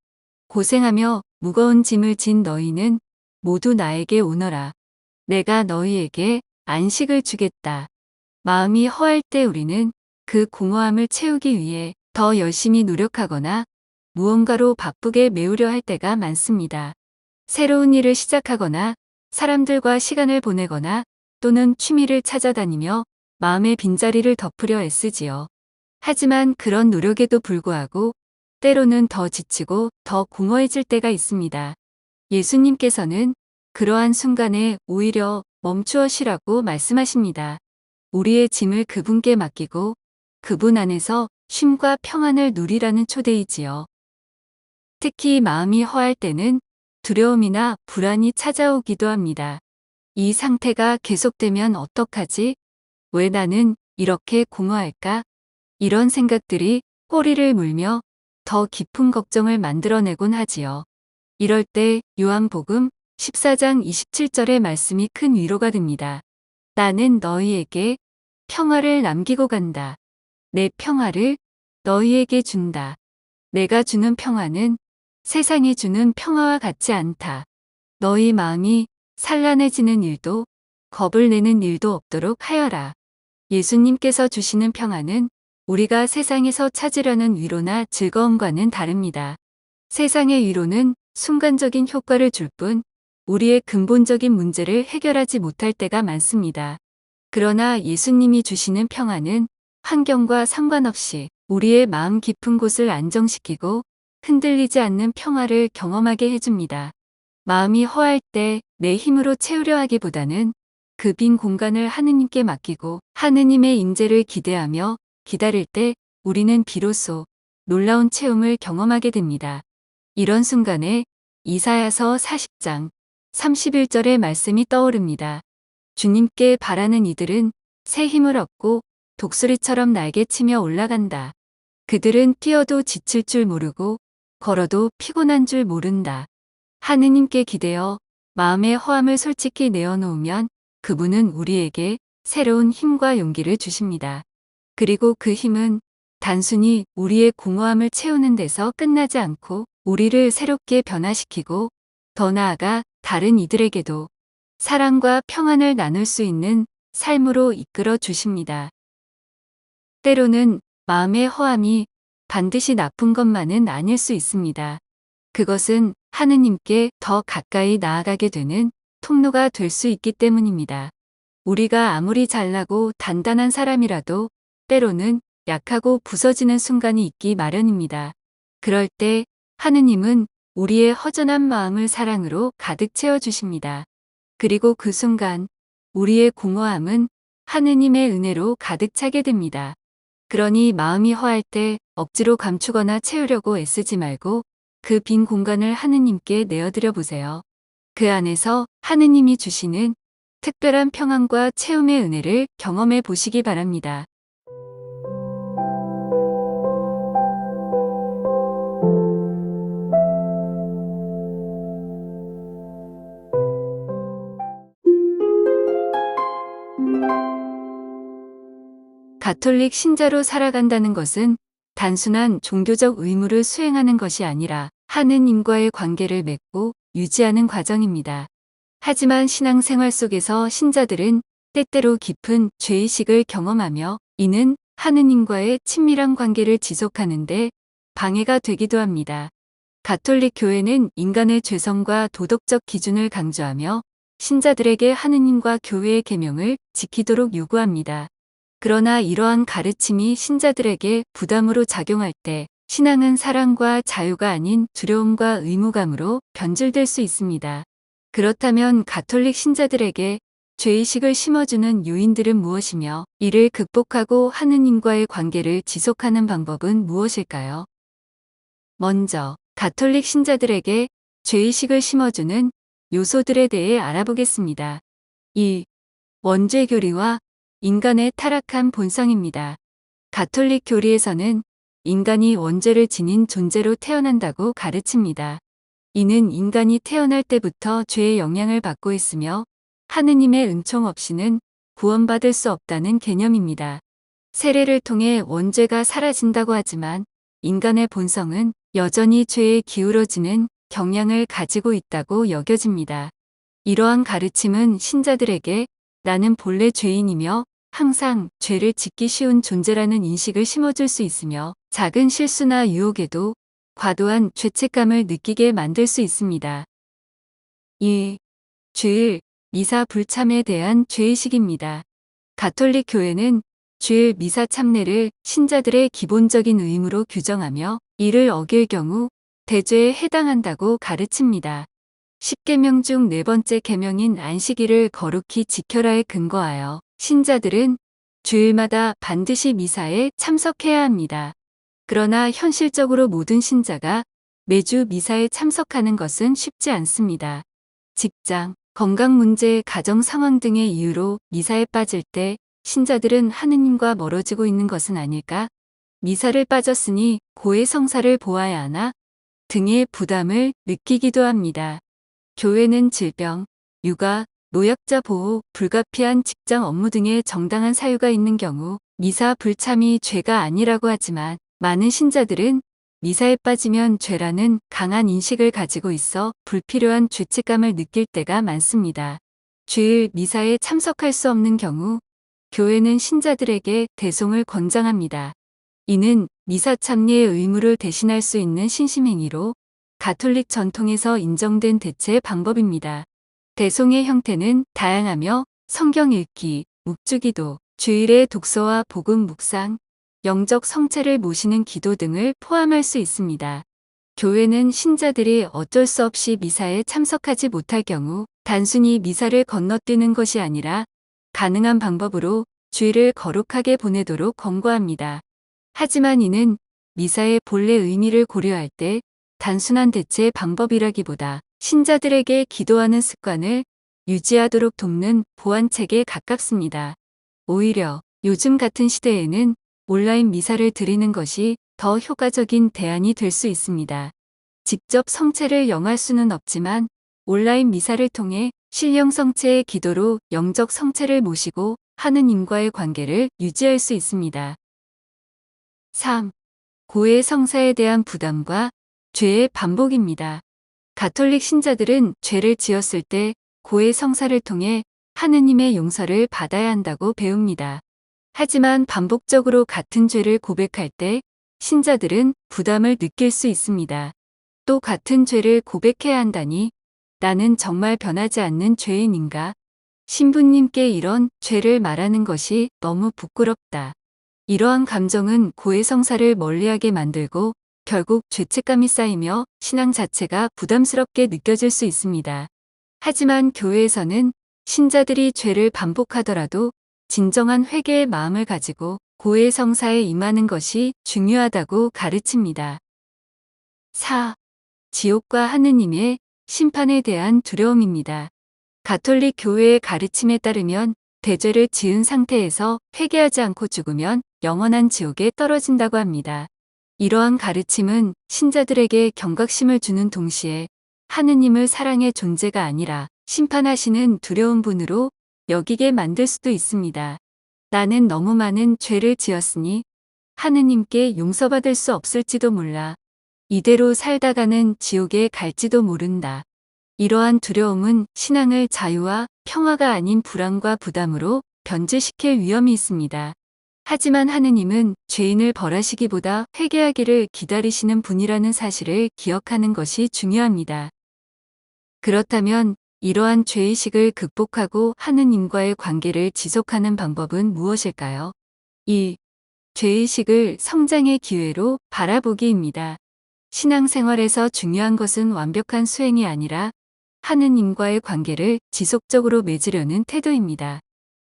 고생하며 무거운 짐을 진 너희는 모두 나에게 오너라. 내가 너희에게 안식을 주겠다. 마음이 허할 때 우리는 그 공허함을 채우기 위해 더 열심히 노력하거나 무언가로 바쁘게 메우려 할 때가 많습니다. 새로운 일을 시작하거나 사람들과 시간을 보내거나 또는 취미를 찾아다니며 마음의 빈자리를 덮으려 애쓰지요. 하지만 그런 노력에도 불구하고 때로는 더 지치고 더 공허해질 때가 있습니다. 예수님께서는 그러한 순간에 오히려 멈추어 쉬라고 말씀하십니다. 우리의 짐을 그분께 맡기고 그분 안에서 쉼과 평안을 누리라는 초대이지요. 특히 마음이 허할 때는 두려움이나 불안이 찾아오기도 합니다. 이 상태가 계속되면 어떡하지? 왜 나는 이렇게 공허할까? 이런 생각들이 꼬리를 물며 더 깊은 걱정을 만들어내곤 하지요. 이럴 때 요한복음 14장 27절의 말씀이 큰 위로가 됩니다. 나는 너희에게 평화를 남기고 간다. 내 평화를 너희에게 준다. 내가 주는 평화는 세상이 주는 평화와 같지 않다. 너희 마음이 산란해지는 일도 겁을 내는 일도 없도록 하여라. 예수님께서 주시는 평화는 우리가 세상에서 찾으려는 위로나 즐거움과는 다릅니다. 세상의 위로는 순간적인 효과를 줄 뿐 우리의 근본적인 문제를 해결하지 못할 때가 많습니다. 그러나 예수님이 주시는 평화는 환경과 상관없이 우리의 마음 깊은 곳을 안정시키고 흔들리지 않는 평화를 경험하게 해줍니다. 마음이 허할 때 내 힘으로 채우려 하기보다는 그 빈 공간을 하느님께 맡기고 하느님의 임재를 기대하며 기다릴 때 우리는 비로소 놀라운 체험을 경험하게 됩니다. 이런 순간에 이사야서 40장 31절의 말씀이 떠오릅니다. 주님께 바라는 이들은 새 힘을 얻고 독수리처럼 날개치며 올라간다. 그들은 뛰어도 지칠 줄 모르고 걸어도 피곤한 줄 모른다. 하느님께 기대어 마음의 허함을 솔직히 내어놓으면 그분은 우리에게 새로운 힘과 용기를 주십니다. 그리고 그 힘은 단순히 우리의 공허함을 채우는 데서 끝나지 않고 우리를 새롭게 변화시키고 더 나아가 다른 이들에게도 사랑과 평안을 나눌 수 있는 삶으로 이끌어 주십니다. 때로는 마음의 허함이 반드시 나쁜 것만은 아닐 수 있습니다. 그것은 하느님께 더 가까이 나아가게 되는 통로가 될 수 있기 때문입니다. 우리가 아무리 잘나고 단단한 사람이라도 때로는 약하고 부서지는 순간이 있기 마련입니다. 그럴 때 하느님은 우리의 허전한 마음을 사랑으로 가득 채워주십니다. 그리고 그 순간 우리의 공허함은 하느님의 은혜로 가득 차게 됩니다. 그러니 마음이 허할 때 억지로 감추거나 채우려고 애쓰지 말고 그 빈 공간을 하느님께 내어드려 보세요. 그 안에서 하느님이 주시는 특별한 평안과 채움의 은혜를 경험해 보시기 바랍니다. 가톨릭 신자로 살아간다는 것은 단순한 종교적 의무를 수행하는 것이 아니라 하느님과의 관계를 맺고 유지하는 과정입니다. 하지만 신앙생활 속에서 신자들은 때때로 깊은 죄의식을 경험하며 이는 하느님과의 친밀한 관계를 지속하는데 방해가 되기도 합니다. 가톨릭 교회는 인간의 죄성과 도덕적 기준을 강조하며 신자들에게 하느님과 교회의 계명을 지키도록 요구합니다. 그러나 이러한 가르침이 신자들에게 부담으로 작용할 때 신앙은 사랑과 자유가 아닌 두려움과 의무감으로 변질될 수 있습니다. 그렇다면 가톨릭 신자들에게 죄의식을 심어주는 요인들은 무엇이며 이를 극복하고 하느님과의 관계를 지속하는 방법은 무엇일까요? 먼저 가톨릭 신자들에게 죄의식을 심어주는 요소들에 대해 알아보겠습니다. 1. 원죄 교리와 인간의 타락한 본성입니다. 가톨릭 교리에서는 인간이 원죄를 지닌 존재로 태어난다고 가르칩니다. 이는 인간이 태어날 때부터 죄의 영향을 받고 있으며 하느님의 은총 없이는 구원받을 수 없다는 개념입니다. 세례를 통해 원죄가 사라진다고 하지만 인간의 본성은 여전히 죄에 기울어지는 경향을 가지고 있다고 여겨집니다. 이러한 가르침은 신자들에게 나는 본래 죄인이며 항상 죄를 짓기 쉬운 존재라는 인식을 심어줄 수 있으며 작은 실수나 유혹에도 과도한 죄책감을 느끼게 만들 수 있습니다. 2. 주일, 미사 불참에 대한 죄의식입니다. 가톨릭 교회는 주일 미사 참례를 신자들의 기본적인 의무로 규정하며 이를 어길 경우 대죄에 해당한다고 가르칩니다. 10계명 중 네 번째 계명인 안식일을 거룩히 지켜라에 근거하여 신자들은 주일마다 반드시 미사에 참석해야 합니다. 그러나 현실적으로 모든 신자가 매주 미사에 참석하는 것은 쉽지 않습니다. 직장, 건강 문제, 가정 상황 등의 이유로 미사에 빠질 때 신자들은 하느님과 멀어지고 있는 것은 아닐까? 미사를 빠졌으니 고해 성사를 보아야 하나? 등의 부담을 느끼기도 합니다. 교회는 질병, 육아, 노약자 보호, 불가피한 직장 업무 등의 정당한 사유가 있는 경우 미사 불참이 죄가 아니라고 하지만 많은 신자들은 미사에 빠지면 죄라는 강한 인식을 가지고 있어 불필요한 죄책감을 느낄 때가 많습니다. 주일 미사에 참석할 수 없는 경우 교회는 신자들에게 대송을 권장합니다. 이는 미사 참여의 의무를 대신할 수 있는 신심행위로 가톨릭 전통에서 인정된 대체 방법입니다. 대송의 형태는 다양하며 성경 읽기, 묵주기도, 주일의 독서와 복음 묵상, 영적 성체를 모시는 기도 등을 포함할 수 있습니다. 교회는 신자들이 어쩔 수 없이 미사에 참석하지 못할 경우 단순히 미사를 건너뛰는 것이 아니라 가능한 방법으로 주일을 거룩하게 보내도록 권고합니다. 하지만 이는 미사의 본래 의미를 고려할 때 단순한 대체 방법이라기보다 신자들에게 기도하는 습관을 유지하도록 돕는 보완책에 가깝습니다. 오히려 요즘 같은 시대에는 온라인 미사를 드리는 것이 더 효과적인 대안이 될 수 있습니다. 직접 성체를 영할 수는 없지만 온라인 미사를 통해 신령 성체의 기도로 영적 성체를 모시고 하느님과의 관계를 유지할 수 있습니다. 3. 고해 성사에 대한 부담과 죄의 반복입니다. 가톨릭 신자들은 죄를 지었을 때 고해 성사를 통해 하느님의 용서를 받아야 한다고 배웁니다. 하지만 반복적으로 같은 죄를 고백할 때 신자들은 부담을 느낄 수 있습니다. 또 같은 죄를 고백해야 한다니 나는 정말 변하지 않는 죄인인가? 신부님께 이런 죄를 말하는 것이 너무 부끄럽다. 이러한 감정은 고해 성사를 멀리하게 만들고 결국 죄책감이 쌓이며 신앙 자체가 부담스럽게 느껴질 수 있습니다. 하지만 교회에서는 신자들이 죄를 반복하더라도 진정한 회개의 마음을 가지고 고해 성사에 임하는 것이 중요하다고 가르칩니다. 4. 지옥과 하느님의 심판에 대한 두려움입니다. 가톨릭 교회의 가르침에 따르면 대죄를 지은 상태에서 회개하지 않고 죽으면 영원한 지옥에 떨어진다고 합니다. 이러한 가르침은 신자들에게 경각심을 주는 동시에 하느님을 사랑의 존재가 아니라 심판하시는 두려운 분으로 여기게 만들 수도 있습니다. 나는 너무 많은 죄를 지었으니 하느님께 용서받을 수 없을지도 몰라. 이대로 살다가는 지옥에 갈지도 모른다. 이러한 두려움은 신앙을 자유와 평화가 아닌 불안과 부담으로 변질시킬 위험이 있습니다. 하지만 하느님은 죄인을 벌하시기보다 회개하기를 기다리시는 분이라는 사실을 기억하는 것이 중요합니다. 그렇다면 이러한 죄의식을 극복하고 하느님과의 관계를 지속하는 방법은 무엇일까요? 1. 죄의식을 성장의 기회로 바라보기입니다. 신앙생활에서 중요한 것은 완벽한 수행이 아니라 하느님과의 관계를 지속적으로 맺으려는 태도입니다.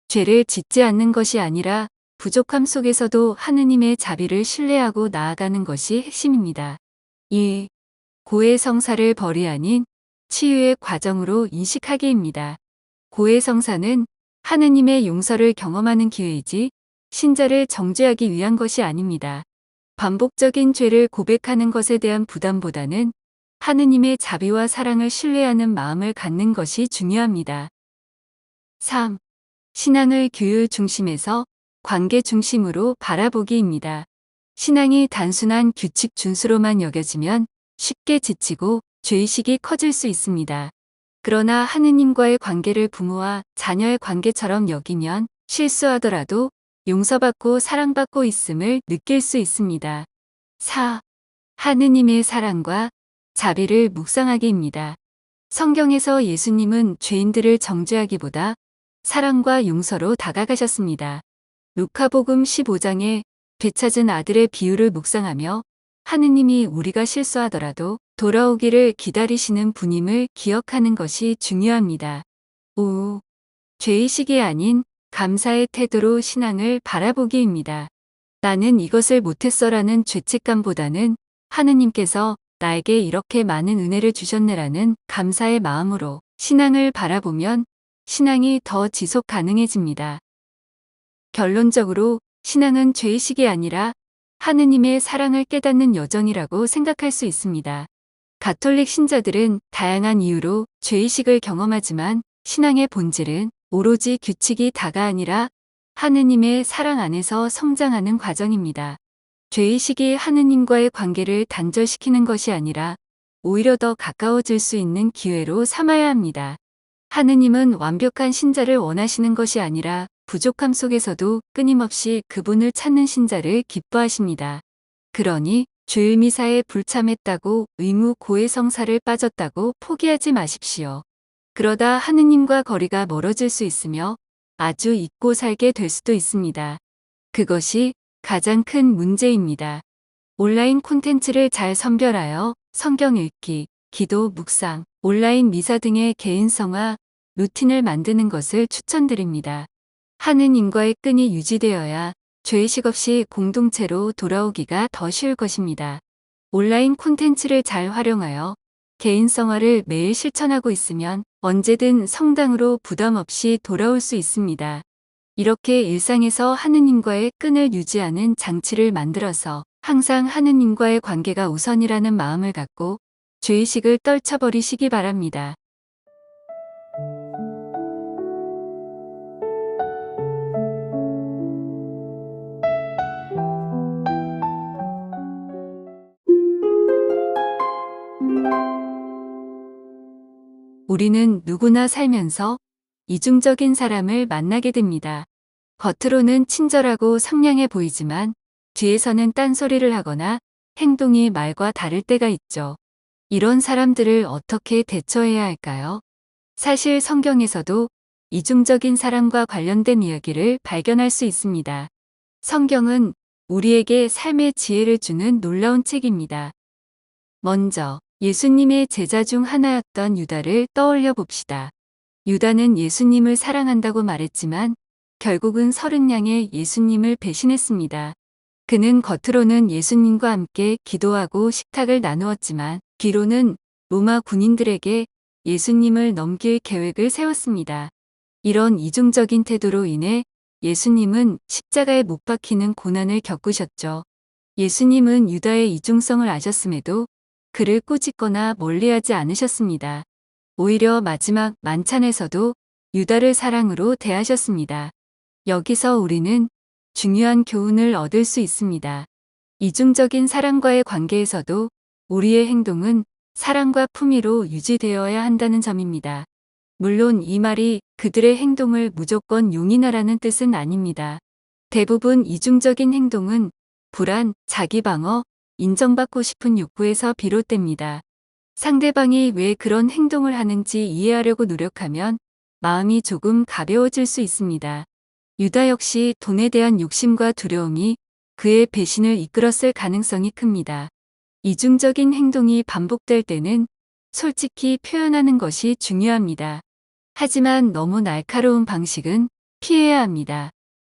죄를 짓지 않는 것이 아니라 부족함 속에서도 하느님의 자비를 신뢰하고 나아가는 것이 핵심입니다. 2. 고해성사를 벌이 아닌 치유의 과정으로 인식하기입니다. 고해성사는 하느님의 용서를 경험하는 기회이지 신자를 정죄하기 위한 것이 아닙니다. 반복적인 죄를 고백하는 것에 대한 부담보다는 하느님의 자비와 사랑을 신뢰하는 마음을 갖는 것이 중요합니다. 3. 신앙을 규율 중심에서 관계 중심으로 바라보기입니다. 신앙이 단순한 규칙 준수로만 여겨지면 쉽게 지치고 죄의식이 커질 수 있습니다. 그러나 하느님과의 관계를 부모와 자녀의 관계처럼 여기면 실수하더라도 용서받고 사랑받고 있음을 느낄 수 있습니다. 4. 하느님의 사랑과 자비를 묵상하기입니다. 성경에서 예수님은 죄인들을 정죄하기보다 사랑과 용서로 다가가셨습니다. 루카복음 15장에 되찾은 아들의 비유를 묵상하며 하느님이 우리가 실수하더라도 돌아오기를 기다리시는 분임을 기억하는 것이 중요합니다. 5. 죄의식이 아닌 감사의 태도로 신앙을 바라보기입니다. 나는 이것을 못했어라는 죄책감보다는 하느님께서 나에게 이렇게 많은 은혜를 주셨네라는 감사의 마음으로 신앙을 바라보면 신앙이 더 지속 가능해집니다. 결론적으로 신앙은 죄의식이 아니라 하느님의 사랑을 깨닫는 여정이라고 생각할 수 있습니다. 가톨릭 신자들은 다양한 이유로 죄의식을 경험하지만 신앙의 본질은 오로지 규칙이 다가 아니라 하느님의 사랑 안에서 성장하는 과정입니다. 죄의식이 하느님과의 관계를 단절시키는 것이 아니라 오히려 더 가까워질 수 있는 기회로 삼아야 합니다. 하느님은 완벽한 신자를 원하시는 것이 아니라 부족함 속에서도 끊임없이 그분을 찾는 신자를 기뻐하십니다. 그러니 주일미사에 불참했다고 의무 고해성사를 빠졌다고 포기하지 마십시오. 그러다 하느님과 거리가 멀어질 수 있으며 아주 잊고 살게 될 수도 있습니다. 그것이 가장 큰 문제입니다. 온라인 콘텐츠를 잘 선별하여 성경 읽기, 기도, 묵상, 온라인 미사 등의 개인성화 루틴을 만드는 것을 추천드립니다. 하느님과의 끈이 유지되어야 죄의식 없이 공동체로 돌아오기가 더 쉬울 것입니다. 온라인 콘텐츠를 잘 활용하여 개인성화를 매일 실천하고 있으면 언제든 성당으로 부담 없이 돌아올 수 있습니다. 이렇게 일상에서 하느님과의 끈을 유지하는 장치를 만들어서 항상 하느님과의 관계가 우선이라는 마음을 갖고 죄의식을 떨쳐버리시기 바랍니다. 우리는 누구나 살면서 이중적인 사람을 만나게 됩니다. 겉으로는 친절하고 상냥해 보이지만 뒤에서는 딴소리를 하거나 행동이 말과 다를 때가 있죠. 이런 사람들을 어떻게 대처해야 할까요? 사실 성경에서도 이중적인 사람과 관련된 이야기를 발견할 수 있습니다. 성경은 우리에게 삶의 지혜를 주는 놀라운 책입니다. 먼저 예수님의 제자 중 하나였던 유다를 떠올려 봅시다. 유다는 예수님을 사랑한다고 말했지만 결국은 30냥의 예수님을 배신했습니다. 그는 겉으로는 예수님과 함께 기도하고 식탁을 나누었지만 뒤로는 로마 군인들에게 예수님을 넘길 계획을 세웠습니다. 이런 이중적인 태도로 인해 예수님은 십자가에 못 박히는 고난을 겪으셨죠. 예수님은 유다의 이중성을 아셨음에도 그를 꾸짖거나 멀리하지 않으셨습니다. 오히려 마지막 만찬에서도 유다를 사랑으로 대하셨습니다. 여기서 우리는 중요한 교훈을 얻을 수 있습니다. 이중적인 사람과의 관계에서도 우리의 행동은 사랑과 품위로 유지되어야 한다는 점입니다. 물론 이 말이 그들의 행동을 무조건 용인하라는 뜻은 아닙니다. 대부분 이중적인 행동은 불안, 자기방어, 인정받고 싶은 욕구에서 비롯됩니다. 상대방이 왜 그런 행동을 하는지 이해하려고 노력하면 마음이 조금 가벼워질 수 있습니다. 유다 역시 돈에 대한 욕심과 두려움이 그의 배신을 이끌었을 가능성이 큽니다. 이중적인 행동이 반복될 때는 솔직히 표현하는 것이 중요합니다. 하지만 너무 날카로운 방식은 피해야 합니다.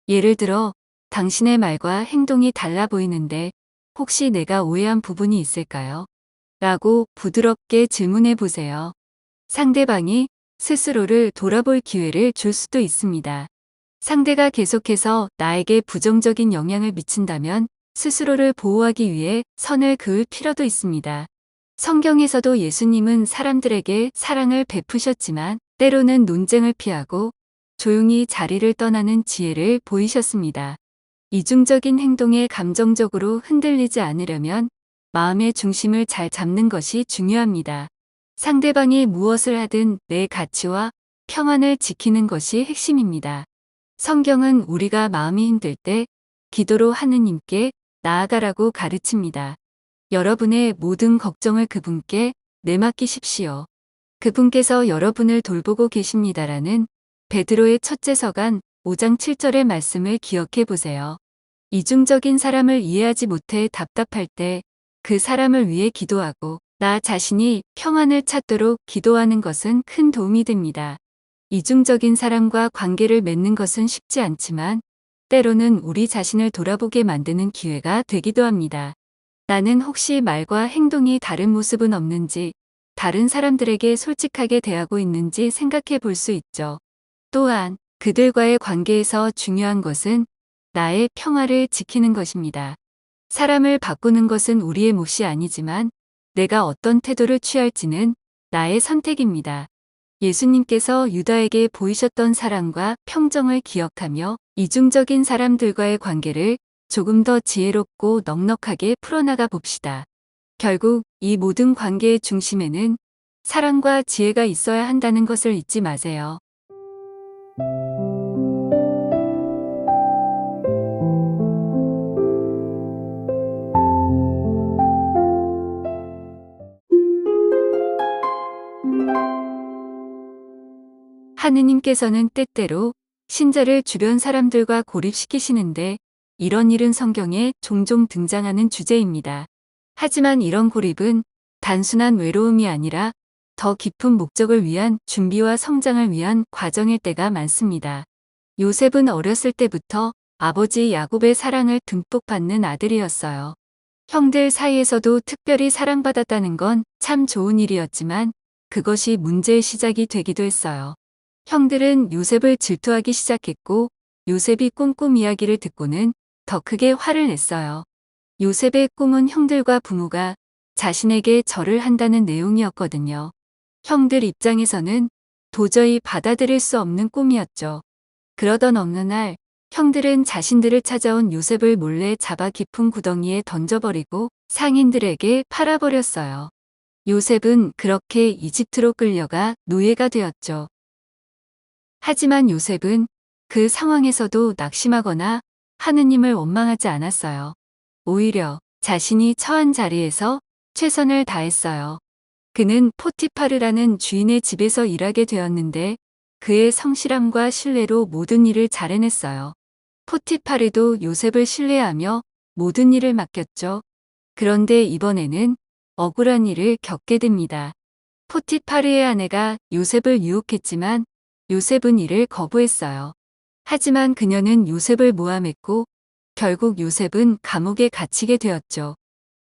예를 들어, 당신의 말과 행동이 달라 보이는데 혹시 내가 오해한 부분이 있을까요? 라고 부드럽게 질문해 보세요. 상대방이 스스로를 돌아볼 기회를 줄 수도 있습니다. 상대가 계속해서 나에게 부정적인 영향을 미친다면 스스로를 보호하기 위해 선을 그을 필요도 있습니다. 성경에서도 예수님은 사람들에게 사랑을 베푸셨지만 때로는 논쟁을 피하고 조용히 자리를 떠나는 지혜를 보이셨습니다. 이중적인 행동에 감정적으로 흔들리지 않으려면 마음의 중심을 잘 잡는 것이 중요합니다. 상대방이 무엇을 하든 내 가치와 평안을 지키는 것이 핵심입니다. 성경은 우리가 마음이 힘들 때 기도로 하느님께 나아가라고 가르칩니다. 여러분의 모든 걱정을 그분께 내맡기십시오. 그분께서 여러분을 돌보고 계십니다라는 베드로의 첫째 서간 5장 7절의 말씀을 기억해 보세요. 이중적인 사람을 이해하지 못해 답답할 때 그 사람을 위해 기도하고 나 자신이 평안을 찾도록 기도하는 것은 큰 도움이 됩니다. 이중적인 사람과 관계를 맺는 것은 쉽지 않지만 때로는 우리 자신을 돌아보게 만드는 기회가 되기도 합니다. 나는 혹시 말과 행동이 다른 모습은 없는지, 다른 사람들에게 솔직하게 대하고 있는지 생각해 볼 수 있죠. 또한 그들과의 관계에서 중요한 것은 나의 평화를 지키는 것입니다. 사람을 바꾸는 것은 우리의 몫이 아니지만 내가 어떤 태도를 취할지는 나의 선택입니다. 예수님께서 유다에게 보이셨던 사랑과 평정을 기억하며 이중적인 사람들과의 관계를 조금 더 지혜롭고 넉넉하게 풀어나가 봅시다. 결국 이 모든 관계의 중심에는 사랑과 지혜가 있어야 한다는 것을 잊지 마세요. 하느님께서는 때때로 신자를 주변 사람들과 고립시키시는데 이런 일은 성경에 종종 등장하는 주제입니다. 하지만 이런 고립은 단순한 외로움이 아니라 더 깊은 목적을 위한 준비와 성장을 위한 과정일 때가 많습니다. 요셉은 어렸을 때부터 아버지 야곱의 사랑을 듬뿍 받는 아들이었어요. 형들 사이에서도 특별히 사랑받았다는 건 참 좋은 일이었지만 그것이 문제의 시작이 되기도 했어요. 형들은 요셉을 질투하기 시작했고 요셉이 꿈꾼 이야기를 듣고는 더 크게 화를 냈어요. 요셉의 꿈은 형들과 부모가 자신에게 절을 한다는 내용이었거든요. 형들 입장에서는 도저히 받아들일 수 없는 꿈이었죠. 그러던 어느 날 형들은 자신들을 찾아온 요셉을 몰래 잡아 깊은 구덩이에 던져버리고 상인들에게 팔아버렸어요. 요셉은 그렇게 이집트로 끌려가 노예가 되었죠. 하지만 요셉은 그 상황에서도 낙심하거나 하느님을 원망하지 않았어요. 오히려 자신이 처한 자리에서 최선을 다했어요. 그는 포티파르라는 주인의 집에서 일하게 되었는데 그의 성실함과 신뢰로 모든 일을 잘 해냈어요. 포티파르도 요셉을 신뢰하며 모든 일을 맡겼죠. 그런데 이번에는 억울한 일을 겪게 됩니다. 포티파르의 아내가 요셉을 유혹했지만 요셉은 이를 거부했어요. 하지만 그녀는 요셉을 모함했고 결국 요셉은 감옥에 갇히게 되었죠.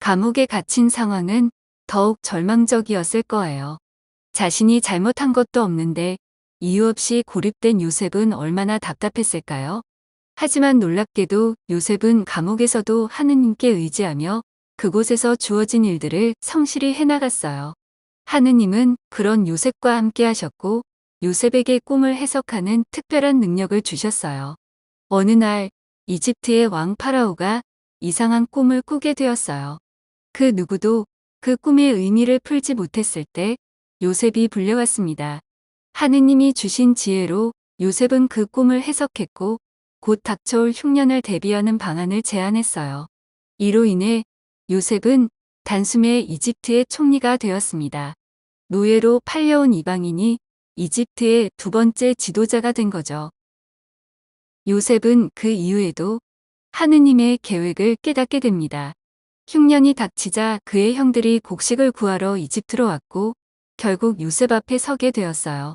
감옥에 갇힌 상황은 더욱 절망적이었을 거예요. 자신이 잘못한 것도 없는데 이유 없이 고립된 요셉은 얼마나 답답했을까요? 하지만 놀랍게도 요셉은 감옥에서도 하느님께 의지하며 그곳에서 주어진 일들을 성실히 해나갔어요. 하느님은 그런 요셉과 함께 하셨고 요셉에게 꿈을 해석하는 특별한 능력을 주셨어요. 어느 날 이집트의 왕 파라오가 이상한 꿈을 꾸게 되었어요. 그 누구도 그 꿈의 의미를 풀지 못했을 때 요셉이 불려왔습니다. 하느님이 주신 지혜로 요셉은 그 꿈을 해석했고 곧 닥쳐올 흉년을 대비하는 방안을 제안했어요. 이로 인해 요셉은 단숨에 이집트의 총리가 되었습니다. 노예로 팔려온 이방인이 이집트의 두 번째 지도자가 된 거죠. 요셉은 그 이후에도 하느님의 계획을 깨닫게 됩니다. 흉년이 닥치자 그의 형들이 곡식을 구하러 이집트로 왔고 결국 요셉 앞에 서게 되었어요.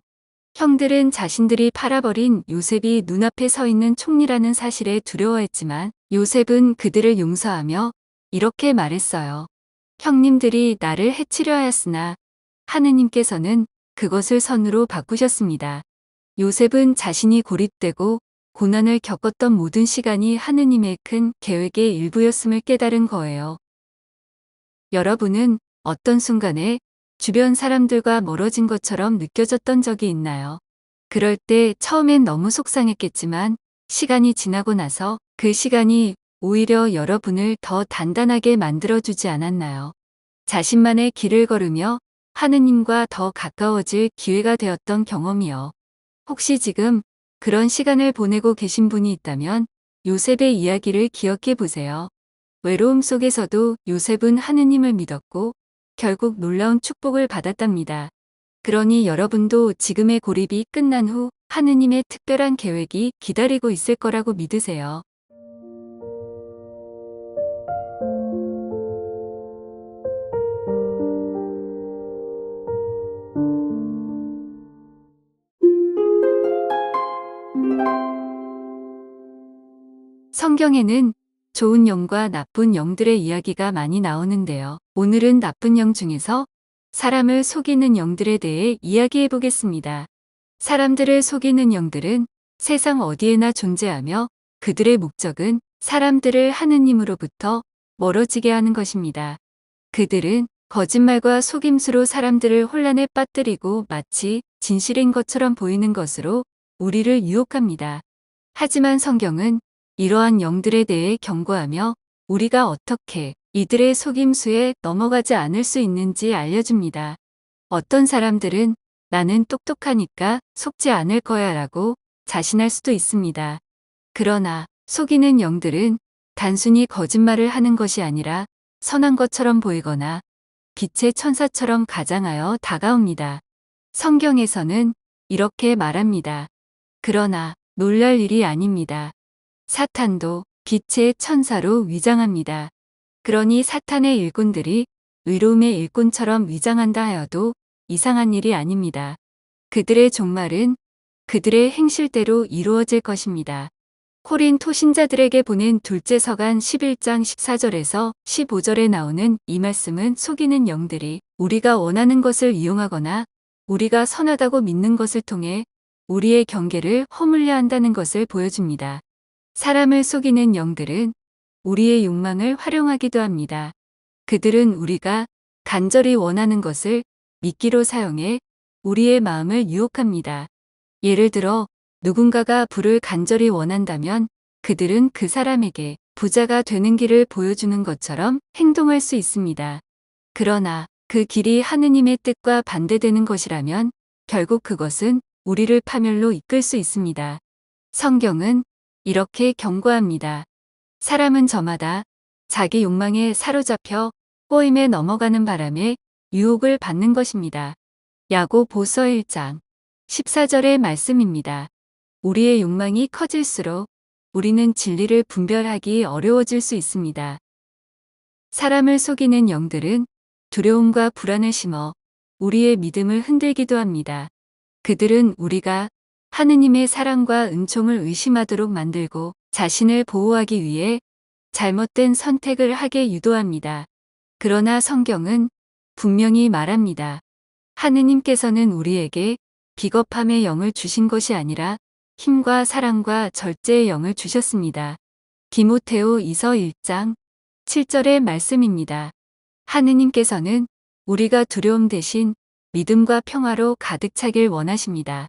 형들은 자신들이 팔아버린 요셉이 눈앞에 서 있는 총리라는 사실에 두려워했지만 요셉은 그들을 용서하며 이렇게 말했어요. 형님들이 나를 해치려 하였으나 하느님께서는 그것을 선으로 바꾸셨습니다. 요셉은 자신이 고립되고 고난을 겪었던 모든 시간이 하느님의 큰 계획의 일부였음을 깨달은 거예요. 여러분은 어떤 순간에 주변 사람들과 멀어진 것처럼 느껴졌던 적이 있나요? 그럴 때 처음엔 너무 속상했겠지만 시간이 지나고 나서 그 시간이 오히려 여러분을 더 단단하게 만들어주지 않았나요? 자신만의 길을 걸으며 하느님과 더 가까워질 기회가 되었던 경험이요. 혹시 지금 그런 시간을 보내고 계신 분이 있다면 요셉의 이야기를 기억해 보세요. 외로움 속에서도 요셉은 하느님을 믿었고 결국 놀라운 축복을 받았답니다. 그러니 여러분도 지금의 고립이 끝난 후 하느님의 특별한 계획이 기다리고 있을 거라고 믿으세요. 성경에는 좋은 영과 나쁜 영들의 이야기가 많이 나오는데요. 오늘은 나쁜 영 중에서 사람을 속이는 영들에 대해 이야기해 보겠습니다. 사람들을 속이는 영들은 세상 어디에나 존재하며 그들의 목적은 사람들을 하느님으로부터 멀어지게 하는 것입니다. 그들은 거짓말과 속임수로 사람들을 혼란에 빠뜨리고 마치 진실인 것처럼 보이는 것으로 우리를 유혹합니다. 하지만 성경은 이러한 영들에 대해 경고하며 우리가 어떻게 이들의 속임수에 넘어가지 않을 수 있는지 알려줍니다. 어떤 사람들은 나는 똑똑하니까 속지 않을 거야 라고 자신할 수도 있습니다. 그러나 속이는 영들은 단순히 거짓말을 하는 것이 아니라 선한 것처럼 보이거나 빛의 천사처럼 가장하여 다가옵니다. 성경에서는 이렇게 말합니다. 그러나 놀랄 일이 아닙니다. 사탄도 빛의 천사로 위장합니다. 그러니 사탄의 일꾼들이 의로움의 일꾼처럼 위장한다 하여도 이상한 일이 아닙니다. 그들의 종말은 그들의 행실대로 이루어질 것입니다. 코린토 신자들에게 보낸 둘째 서간 11장 14절에서 15절에 나오는 이 말씀은 속이는 영들이 우리가 원하는 것을 이용하거나 우리가 선하다고 믿는 것을 통해 우리의 경계를 허물려 한다는 것을 보여줍니다. 사람을 속이는 영들은 우리의 욕망을 활용하기도 합니다. 그들은 우리가 간절히 원하는 것을 미끼로 사용해 우리의 마음을 유혹합니다. 예를 들어 누군가가 부를 간절히 원한다면 그들은 그 사람에게 부자가 되는 길을 보여주는 것처럼 행동할 수 있습니다. 그러나 그 길이 하느님의 뜻과 반대되는 것이라면 결국 그것은 우리를 파멸로 이끌 수 있습니다. 성경은 이렇게 경고합니다. 사람은 저마다 자기 욕망에 사로잡혀 꼬임에 넘어가는 바람에 유혹을 받는 것입니다. 야고보서 1장 14절의 말씀입니다. 우리의 욕망이 커질수록 우리는 진리를 분별하기 어려워질 수 있습니다. 사람을 속이는 영들은 두려움과 불안을 심어 우리의 믿음을 흔들기도 합니다. 그들은 우리가 하느님의 사랑과 은총을 의심하도록 만들고 자신을 보호하기 위해 잘못된 선택을 하게 유도합니다. 그러나 성경은 분명히 말합니다. 하느님께서는 우리에게 비겁함의 영을 주신 것이 아니라 힘과 사랑과 절제의 영을 주셨습니다. 디모데오 2서 1장 7절의 말씀입니다. 하느님께서는 우리가 두려움 대신 믿음과 평화로 가득 차길 원하십니다.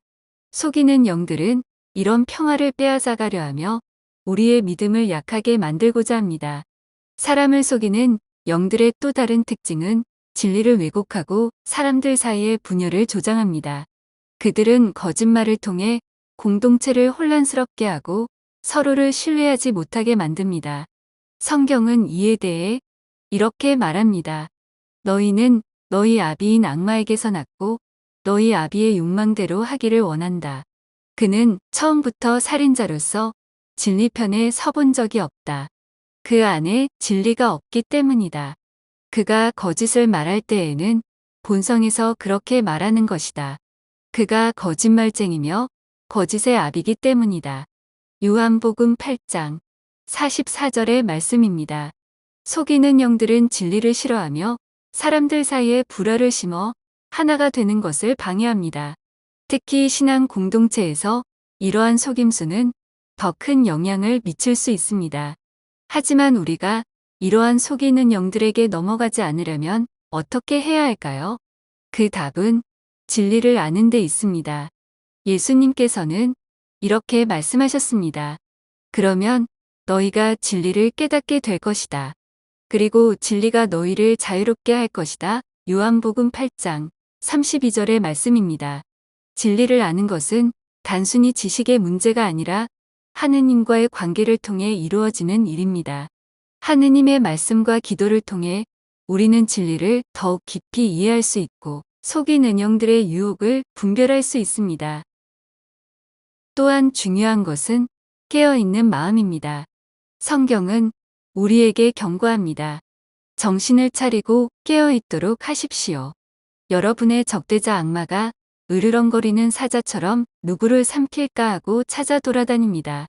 속이는 영들은 이런 평화를 빼앗아가려 하며 우리의 믿음을 약하게 만들고자 합니다. 사람을 속이는 영들의 또 다른 특징은 진리를 왜곡하고 사람들 사이의 분열을 조장합니다. 그들은 거짓말을 통해 공동체를 혼란스럽게 하고 서로를 신뢰하지 못하게 만듭니다. 성경은 이에 대해 이렇게 말합니다. 너희는 너희 아비인 악마에게서 났고 너희 아비의 욕망대로 하기를 원한다. 그는 처음부터 살인자로서 진리편에 서본 적이 없다. 그 안에 진리가 없기 때문이다. 그가 거짓을 말할 때에는 본성에서 그렇게 말하는 것이다. 그가 거짓말쟁이며 거짓의 압이기 때문이다. 요한복음 8장 44절의 말씀입니다. 속이는 영들은 진리를 싫어하며 사람들 사이에 불화를 심어 하나가 되는 것을 방해합니다. 특히 신앙 공동체에서 이러한 속임수는 더 큰 영향을 미칠 수 있습니다. 하지만 우리가 이러한 속이는 영들에게 넘어가지 않으려면 어떻게 해야 할까요? 그 답은 진리를 아는 데 있습니다. 예수님께서는 이렇게 말씀하셨습니다. 그러면 너희가 진리를 깨닫게 될 것이다. 그리고 진리가 너희를 자유롭게 할 것이다. 요한복음 8장 32절의 말씀입니다. 진리를 아는 것은 단순히 지식의 문제가 아니라 하느님과의 관계를 통해 이루어지는 일입니다. 하느님의 말씀과 기도를 통해 우리는 진리를 더욱 깊이 이해할 수 있고 속이는 영들의 유혹을 분별할 수 있습니다. 또한 중요한 것은 깨어있는 마음입니다. 성경은 우리에게 경고합니다. 정신을 차리고 깨어있도록 하십시오. 여러분의 적대자 악마가 으르렁거리는 사자처럼 누구를 삼킬까 하고 찾아 돌아다닙니다.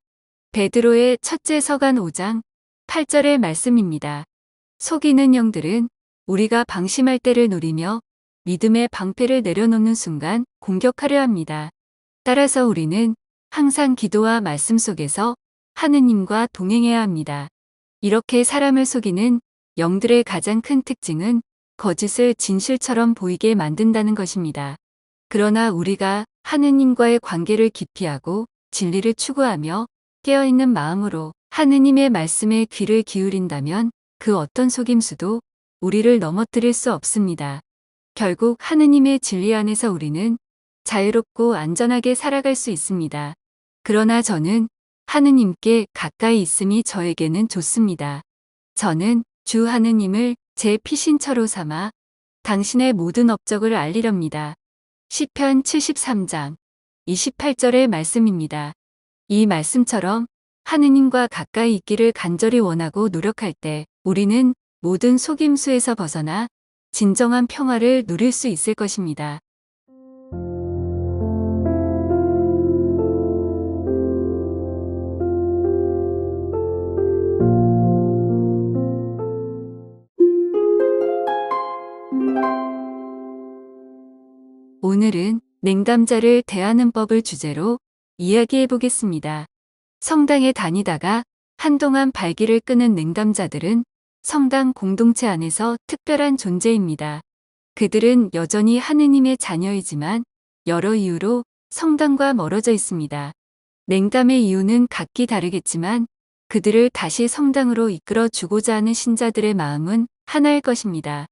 베드로의 첫째 서간 5장 8절의 말씀입니다. 속이는 영들은 우리가 방심할 때를 노리며 믿음의 방패를 내려놓는 순간 공격하려 합니다. 따라서 우리는 항상 기도와 말씀 속에서 하느님과 동행해야 합니다. 이렇게 사람을 속이는 영들의 가장 큰 특징은 거짓을 진실처럼 보이게 만든다는 것입니다. 그러나 우리가 하느님과의 관계를 깊이 하고 진리를 추구하며 깨어있는 마음으로 하느님의 말씀에 귀를 기울인다면 그 어떤 속임수도 우리를 넘어뜨릴 수 없습니다. 결국 하느님의 진리 안에서 우리는 자유롭고 안전하게 살아갈 수 있습니다. 그러나 저는 하느님께 가까이 있음이 저에게는 좋습니다. 저는 주 하느님을 제 피신처로 삼아 당신의 모든 업적을 알리렵니다. 시편 73장 28절의 말씀입니다. 이 말씀처럼 하느님과 가까이 있기를 간절히 원하고 노력할 때 우리는 모든 속임수에서 벗어나 진정한 평화를 누릴 수 있을 것입니다. 오늘은 냉담자를 대하는 법을 주제로 이야기해 보겠습니다. 성당에 다니다가 한동안 발기를 끄는 냉담자들은 성당 공동체 안에서 특별한 존재입니다. 그들은 여전히 하느님의 자녀이지만 여러 이유로 성당과 멀어져 있습니다. 냉담의 이유는 각기 다르겠지만 그들을 다시 성당으로 이끌어 주고자 하는 신자들의 마음은 하나일 것입니다.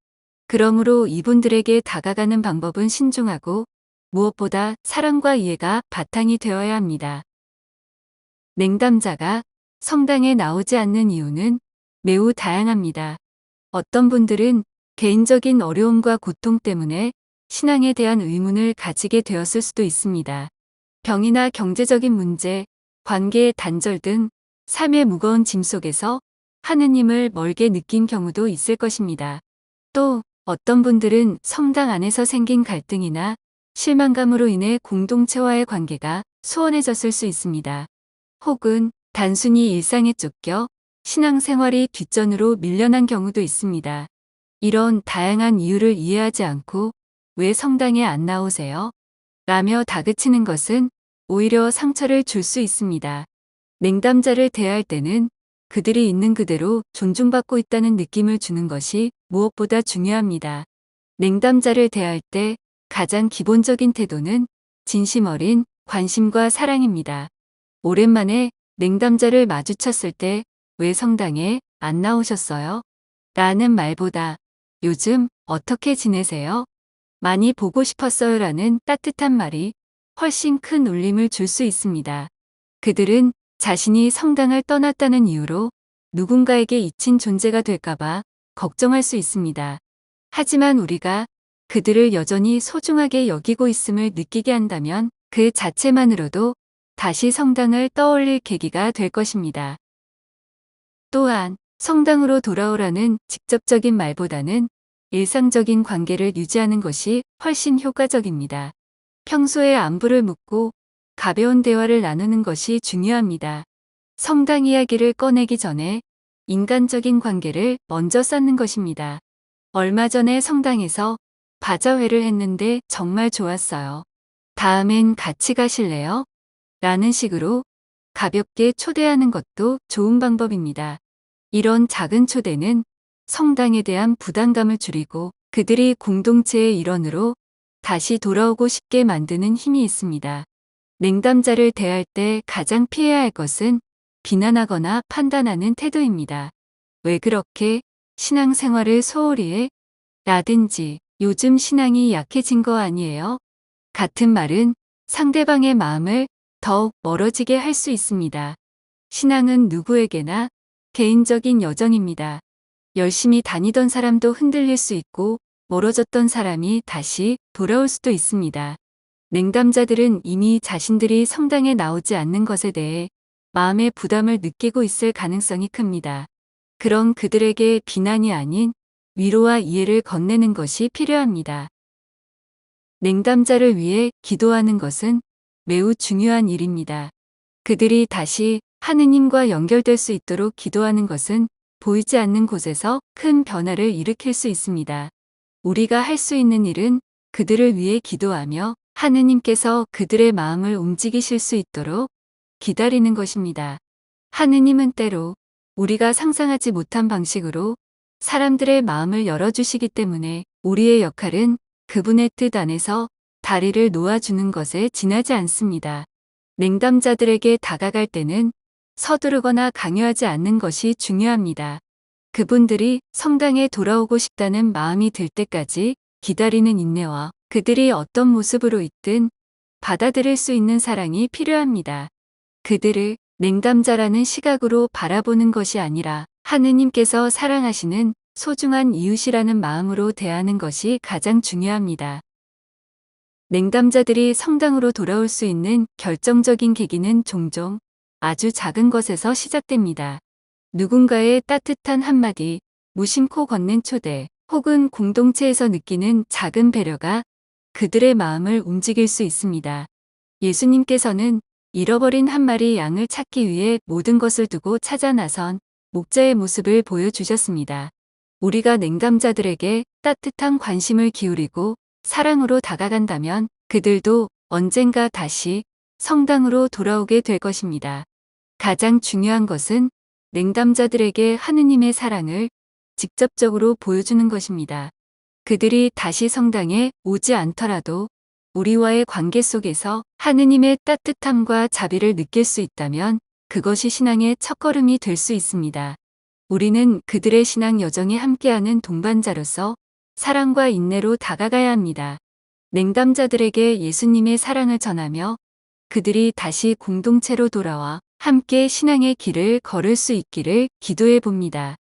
그러므로 이분들에게 다가가는 방법은 신중하고 무엇보다 사랑과 이해가 바탕이 되어야 합니다. 냉담자가 성당에 나오지 않는 이유는 매우 다양합니다. 어떤 분들은 개인적인 어려움과 고통 때문에 신앙에 대한 의문을 가지게 되었을 수도 있습니다. 병이나 경제적인 문제, 관계의 단절 등 삶의 무거운 짐 속에서 하느님을 멀게 느낀 경우도 있을 것입니다. 또 어떤 분들은 성당 안에서 생긴 갈등이나 실망감으로 인해 공동체와의 관계가 소원해졌을 수 있습니다. 혹은 단순히 일상에 쫓겨 신앙생활이 뒷전으로 밀려난 경우도 있습니다. 이런 다양한 이유를 이해하지 않고 왜 성당에 안 나오세요? 라며 다그치는 것은 오히려 상처를 줄 수 있습니다. 냉담자를 대할 때는 그들이 있는 그대로 존중받고 있다는 느낌을 주는 것이 무엇보다 중요합니다. 냉담자를 대할 때 가장 기본적인 태도는 진심 어린 관심과 사랑입니다. 오랜만에 냉담자를 마주쳤을 때 왜 성당에 안 나오셨어요? 라는 말보다 요즘 어떻게 지내세요? 많이 보고 싶었어요 라는 따뜻한 말이 훨씬 큰 울림을 줄 수 있습니다. 그들은 자신이 성당을 떠났다는 이유로 누군가에게 잊힌 존재가 될까봐 걱정할 수 있습니다. 하지만 우리가 그들을 여전히 소중하게 여기고 있음을 느끼게 한다면 그 자체만으로도 다시 성당을 떠올릴 계기가 될 것입니다. 또한 성당으로 돌아오라는 직접적인 말보다는 일상적인 관계를 유지하는 것이 훨씬 효과적입니다. 평소에 안부를 묻고 가벼운 대화를 나누는 것이 중요합니다. 성당 이야기를 꺼내기 전에 인간적인 관계를 먼저 쌓는 것입니다. 얼마 전에 성당에서 바자회를 했는데 정말 좋았어요. 다음엔 같이 가실래요? 라는 식으로 가볍게 초대하는 것도 좋은 방법입니다. 이런 작은 초대는 성당에 대한 부담감을 줄이고 그들이 공동체의 일원으로 다시 돌아오고 싶게 만드는 힘이 있습니다. 냉담자를 대할 때 가장 피해야 할 것은 비난하거나 판단하는 태도입니다. 왜 그렇게 신앙생활을 소홀히 해? 라든지 요즘 신앙이 약해진 거 아니에요? 같은 말은 상대방의 마음을 더욱 멀어지게 할 수 있습니다. 신앙은 누구에게나 개인적인 여정입니다. 열심히 다니던 사람도 흔들릴 수 있고 멀어졌던 사람이 다시 돌아올 수도 있습니다. 냉담자들은 이미 자신들이 성당에 나오지 않는 것에 대해 마음의 부담을 느끼고 있을 가능성이 큽니다. 그런 그들에게 비난이 아닌 위로와 이해를 건네는 것이 필요합니다. 냉담자를 위해 기도하는 것은 매우 중요한 일입니다. 그들이 다시 하느님과 연결될 수 있도록 기도하는 것은 보이지 않는 곳에서 큰 변화를 일으킬 수 있습니다. 우리가 할 수 있는 일은 그들을 위해 기도하며 하느님께서 그들의 마음을 움직이실 수 있도록 기다리는 것입니다. 하느님은 때로 우리가 상상하지 못한 방식으로 사람들의 마음을 열어주시기 때문에 우리의 역할은 그분의 뜻 안에서 다리를 놓아주는 것에 지나지 않습니다. 냉담자들에게 다가갈 때는 서두르거나 강요하지 않는 것이 중요합니다. 그분들이 성당에 돌아오고 싶다는 마음이 들 때까지 기다리는 인내와 그들이 어떤 모습으로 있든 받아들일 수 있는 사랑이 필요합니다. 그들을 냉담자라는 시각으로 바라보는 것이 아니라 하느님께서 사랑하시는 소중한 이웃이라는 마음으로 대하는 것이 가장 중요합니다. 냉담자들이 성당으로 돌아올 수 있는 결정적인 계기는 종종 아주 작은 것에서 시작됩니다. 누군가의 따뜻한 한마디, 무심코 건넨 초대, 혹은 공동체에서 느끼는 작은 배려가 그들의 마음을 움직일 수 있습니다. 예수님께서는 잃어버린 한 마리 양을 찾기 위해 모든 것을 두고 찾아 나선 목자의 모습을 보여주셨습니다. 우리가 냉담자들에게 따뜻한 관심을 기울이고 사랑으로 다가간다면 그들도 언젠가 다시 성당으로 돌아오게 될 것입니다. 가장 중요한 것은 냉담자들에게 하느님의 사랑을 직접적으로 보여주는 것입니다. 그들이 다시 성당에 오지 않더라도 우리와의 관계 속에서 하느님의 따뜻함과 자비를 느낄 수 있다면 그것이 신앙의 첫걸음이 될 수 있습니다. 우리는 그들의 신앙 여정에 함께하는 동반자로서 사랑과 인내로 다가가야 합니다. 냉담자들에게 예수님의 사랑을 전하며 그들이 다시 공동체로 돌아와 함께 신앙의 길을 걸을 수 있기를 기도해 봅니다.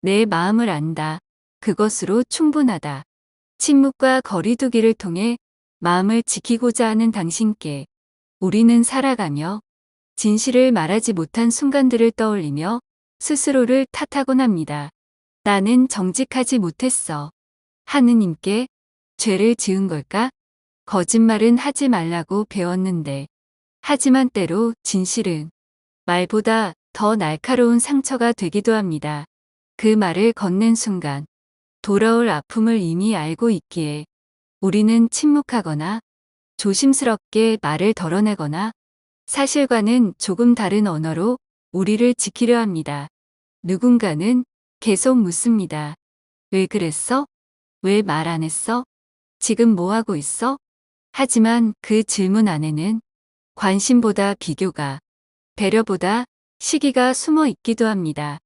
내 마음을 안다. 그것으로 충분하다. 침묵과 거리두기를 통해 마음을 지키고자 하는 당신께 우리는 살아가며 진실을 말하지 못한 순간들을 떠올리며 스스로를 탓하곤 합니다. 나는 정직하지 못했어. 하느님께 죄를 지은 걸까? 거짓말은 하지 말라고 배웠는데. 하지만 때로 진실은 말보다 더 날카로운 상처가 되기도 합니다. 그 말을 건넨 순간 돌아올 아픔을 이미 알고 있기에 우리는 침묵하거나 조심스럽게 말을 덜어내거나 사실과는 조금 다른 언어로 우리를 지키려 합니다. 누군가는 계속 묻습니다. 왜 그랬어? 왜 말 안 했어? 지금 뭐 하고 있어? 하지만 그 질문 안에는 관심보다 비교가, 배려보다 시기가 숨어 있기도 합니다.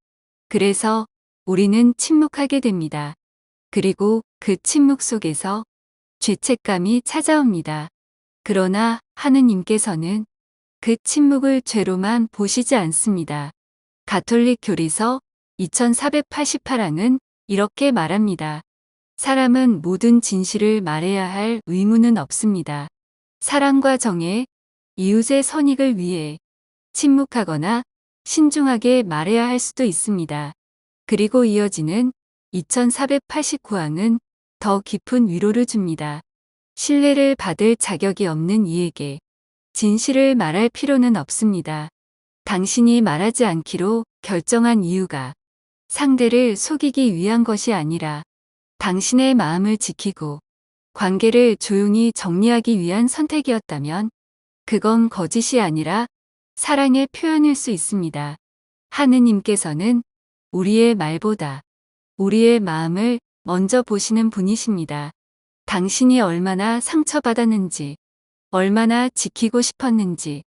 그래서 우리는 침묵하게 됩니다. 그리고 그 침묵 속에서 죄책감이 찾아옵니다. 그러나 하느님께서는 그 침묵을 죄로만 보시지 않습니다. 가톨릭 교리서 2488항은 이렇게 말합니다. 사람은 모든 진실을 말해야 할 의무는 없습니다. 사랑과 정의, 이웃의 선익을 위해 침묵하거나 신중하게 말해야 할 수도 있습니다. 그리고 이어지는 2489항은 더 깊은 위로를 줍니다. 신뢰를 받을 자격이 없는 이에게 진실을 말할 필요는 없습니다. 당신이 말하지 않기로 결정한 이유가 상대를 속이기 위한 것이 아니라 당신의 마음을 지키고 관계를 조용히 정리하기 위한 선택이었다면 그건 거짓이 아니라 사랑의 표현일 수 있습니다. 하느님께서는 우리의 말보다 우리의 마음을 먼저 보시는 분이십니다. 당신이 얼마나 상처받았는지, 얼마나 지키고 싶었는지,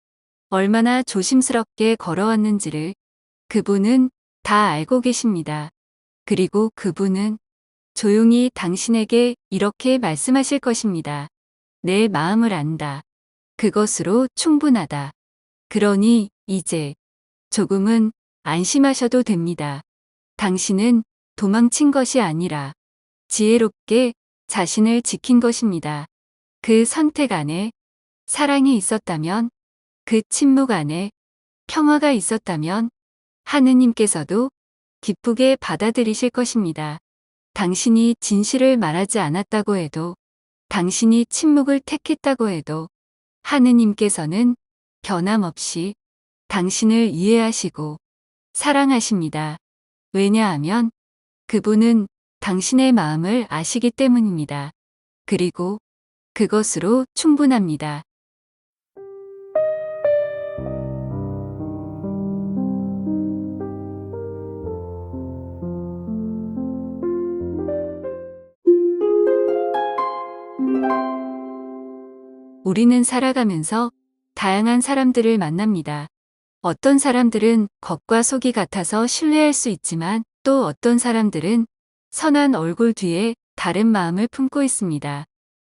얼마나 조심스럽게 걸어왔는지를 그분은 다 알고 계십니다. 그리고 그분은 조용히 당신에게 이렇게 말씀하실 것입니다. 내 마음을 안다. 그것으로 충분하다. 그러니 이제 조금은 안심하셔도 됩니다. 당신은 도망친 것이 아니라 지혜롭게 자신을 지킨 것입니다. 그 선택 안에 사랑이 있었다면, 그 침묵 안에 평화가 있었다면 하느님께서도 기쁘게 받아들이실 것입니다. 당신이 진실을 말하지 않았다고 해도, 당신이 침묵을 택했다고 해도 하느님께서는 변함없이 당신을 이해하시고 사랑하십니다. 왜냐하면 그분은 당신의 마음을 아시기 때문입니다. 그리고 그것으로 충분합니다. 우리는 살아가면서 다양한 사람들을 만납니다. 어떤 사람들은 겉과 속이 같아서 신뢰할 수 있지만 또 어떤 사람들은 선한 얼굴 뒤에 다른 마음을 품고 있습니다.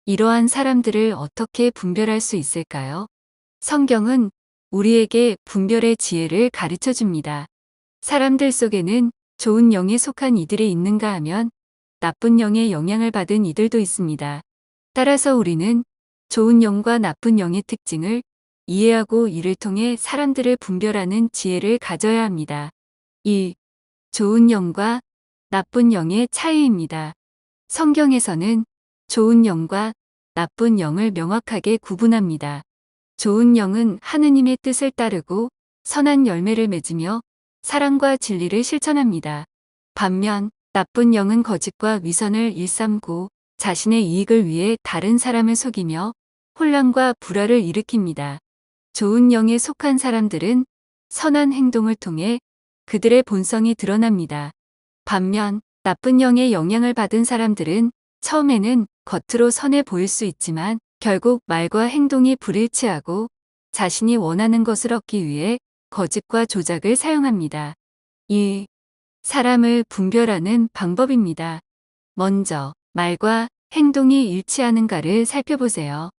이러한 사람들을 어떻게 분별할 수 있을까요? 성경은 우리에게 분별의 지혜를 가르쳐 줍니다. 사람들 속에는 좋은 영에 속한 이들이 있는가 하면 나쁜 영의 영향을 받은 이들도 있습니다. 따라서 우리는 좋은 영과 나쁜 영의 특징을 이해하고 이를 통해 사람들을 분별하는 지혜를 가져야 합니다. 1. 좋은 영과 나쁜 영의 차이입니다. 성경에서는 좋은 영과 나쁜 영을 명확하게 구분합니다. 좋은 영은 하느님의 뜻을 따르고 선한 열매를 맺으며 사랑과 진리를 실천합니다. 반면 나쁜 영은 거짓과 위선을 일삼고 자신의 이익을 위해 다른 사람을 속이며 혼란과 불화를 일으킵니다. 좋은 영에 속한 사람들은 선한 행동을 통해 그들의 본성이 드러납니다. 반면 나쁜 영의 영향을 받은 사람들은 처음에는 겉으로 선해 보일 수 있지만 결국 말과 행동이 불일치하고 자신이 원하는 것을 얻기 위해 거짓과 조작을 사용합니다. 2. 사람을 분별하는 방법입니다. 먼저 말과 행동이 일치하는가를 살펴보세요.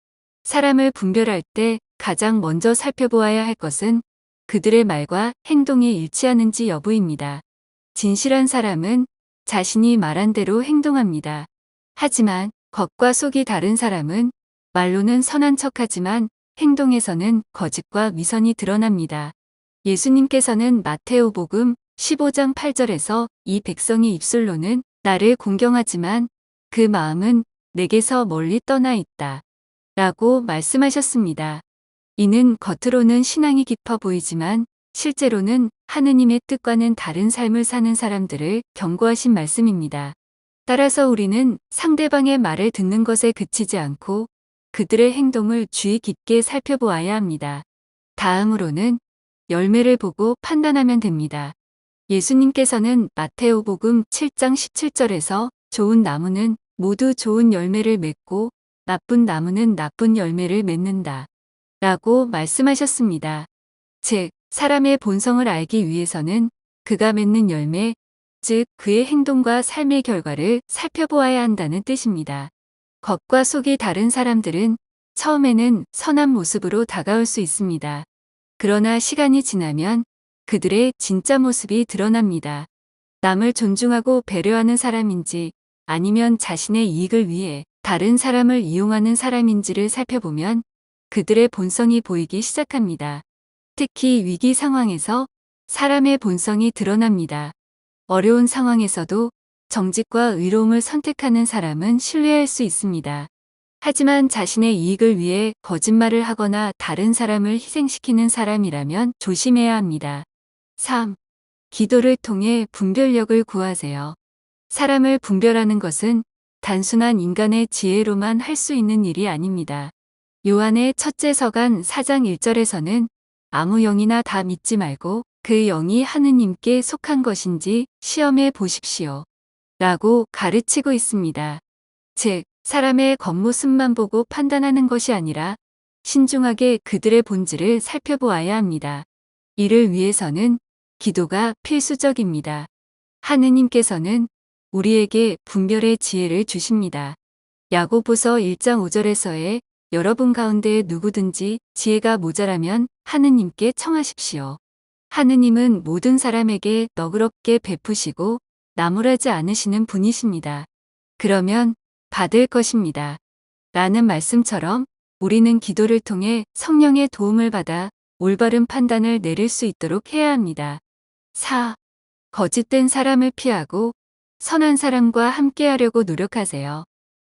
사람을 분별할 때 가장 먼저 살펴보아야 할 것은 그들의 말과 행동이 일치하는지 여부입니다. 진실한 사람은 자신이 말한 대로 행동합니다. 하지만 겉과 속이 다른 사람은 말로는 선한 척하지만 행동에서는 거짓과 위선이 드러납니다. 예수님께서는 마테오복음 15장 8절에서 이 백성의 입술로는 나를 공경하지만 그 마음은 내게서 멀리 떠나 있다. 라고 말씀하셨습니다. 이는 겉으로는 신앙이 깊어 보이지만 실제로는 하느님의 뜻과는 다른 삶을 사는 사람들을 경고하신 말씀입니다. 따라서 우리는 상대방의 말을 듣는 것에 그치지 않고 그들의 행동을 주의 깊게 살펴보아야 합니다. 다음으로는 열매를 보고 판단하면 됩니다. 예수님께서는 마테오복음 7장 17절에서 좋은 나무는 모두 좋은 열매를 맺고 나쁜 나무는 나쁜 열매를 맺는다. 라고 말씀하셨습니다. 즉, 사람의 본성을 알기 위해서는 그가 맺는 열매, 즉 그의 행동과 삶의 결과를 살펴보아야 한다는 뜻입니다. 겉과 속이 다른 사람들은 처음에는 선한 모습으로 다가올 수 있습니다. 그러나 시간이 지나면 그들의 진짜 모습이 드러납니다. 남을 존중하고 배려하는 사람인지 아니면 자신의 이익을 위해 다른 사람을 이용하는 사람인지를 살펴보면 그들의 본성이 보이기 시작합니다. 특히 위기 상황에서 사람의 본성이 드러납니다. 어려운 상황에서도 정직과 의로움을 선택하는 사람은 신뢰할 수 있습니다. 하지만 자신의 이익을 위해 거짓말을 하거나 다른 사람을 희생시키는 사람이라면 조심해야 합니다. 3. 기도를 통해 분별력을 구하세요. 사람을 분별하는 것은 단순한 인간의 지혜로만 할 수 있는 일이 아닙니다. 요한의 첫째 서간 4장 1절에서는 아무 영이나 다 믿지 말고 그 영이 하느님께 속한 것인지 시험해 보십시오. 라고 가르치고 있습니다. 즉, 사람의 겉모습만 보고 판단하는 것이 아니라 신중하게 그들의 본질을 살펴보아야 합니다. 이를 위해서는 기도가 필수적입니다. 하느님께서는 우리에게 분별의 지혜를 주십니다. 야고보서 1장 5절에서의 여러분 가운데 누구든지 지혜가 모자라면 하느님께 청하십시오. 하느님은 모든 사람에게 너그럽게 베푸시고 나무라지 않으시는 분이십니다. 그러면 받을 것입니다. 라는 말씀처럼 우리는 기도를 통해 성령의 도움을 받아 올바른 판단을 내릴 수 있도록 해야 합니다. 4. 거짓된 사람을 피하고 선한 사람과 함께하려고 노력하세요.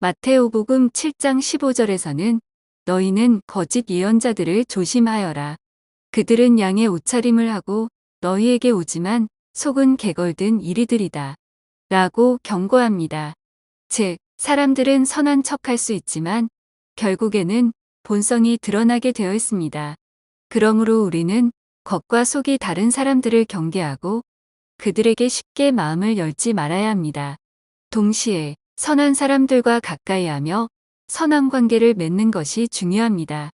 마테오복음 7장 15절에서는 너희는 거짓 예언자들을 조심하여라. 그들은 양의 옷차림을 하고 너희에게 오지만 속은 개걸든 이리들이다. 라고 경고합니다. 즉, 사람들은 선한 척할 수 있지만 결국에는 본성이 드러나게 되어 있습니다. 그러므로 우리는 겉과 속이 다른 사람들을 경계하고 그들에게 쉽게 마음을 열지 말아야 합니다. 동시에 선한 사람들과 가까이 하며 선한 관계를 맺는 것이 중요합니다.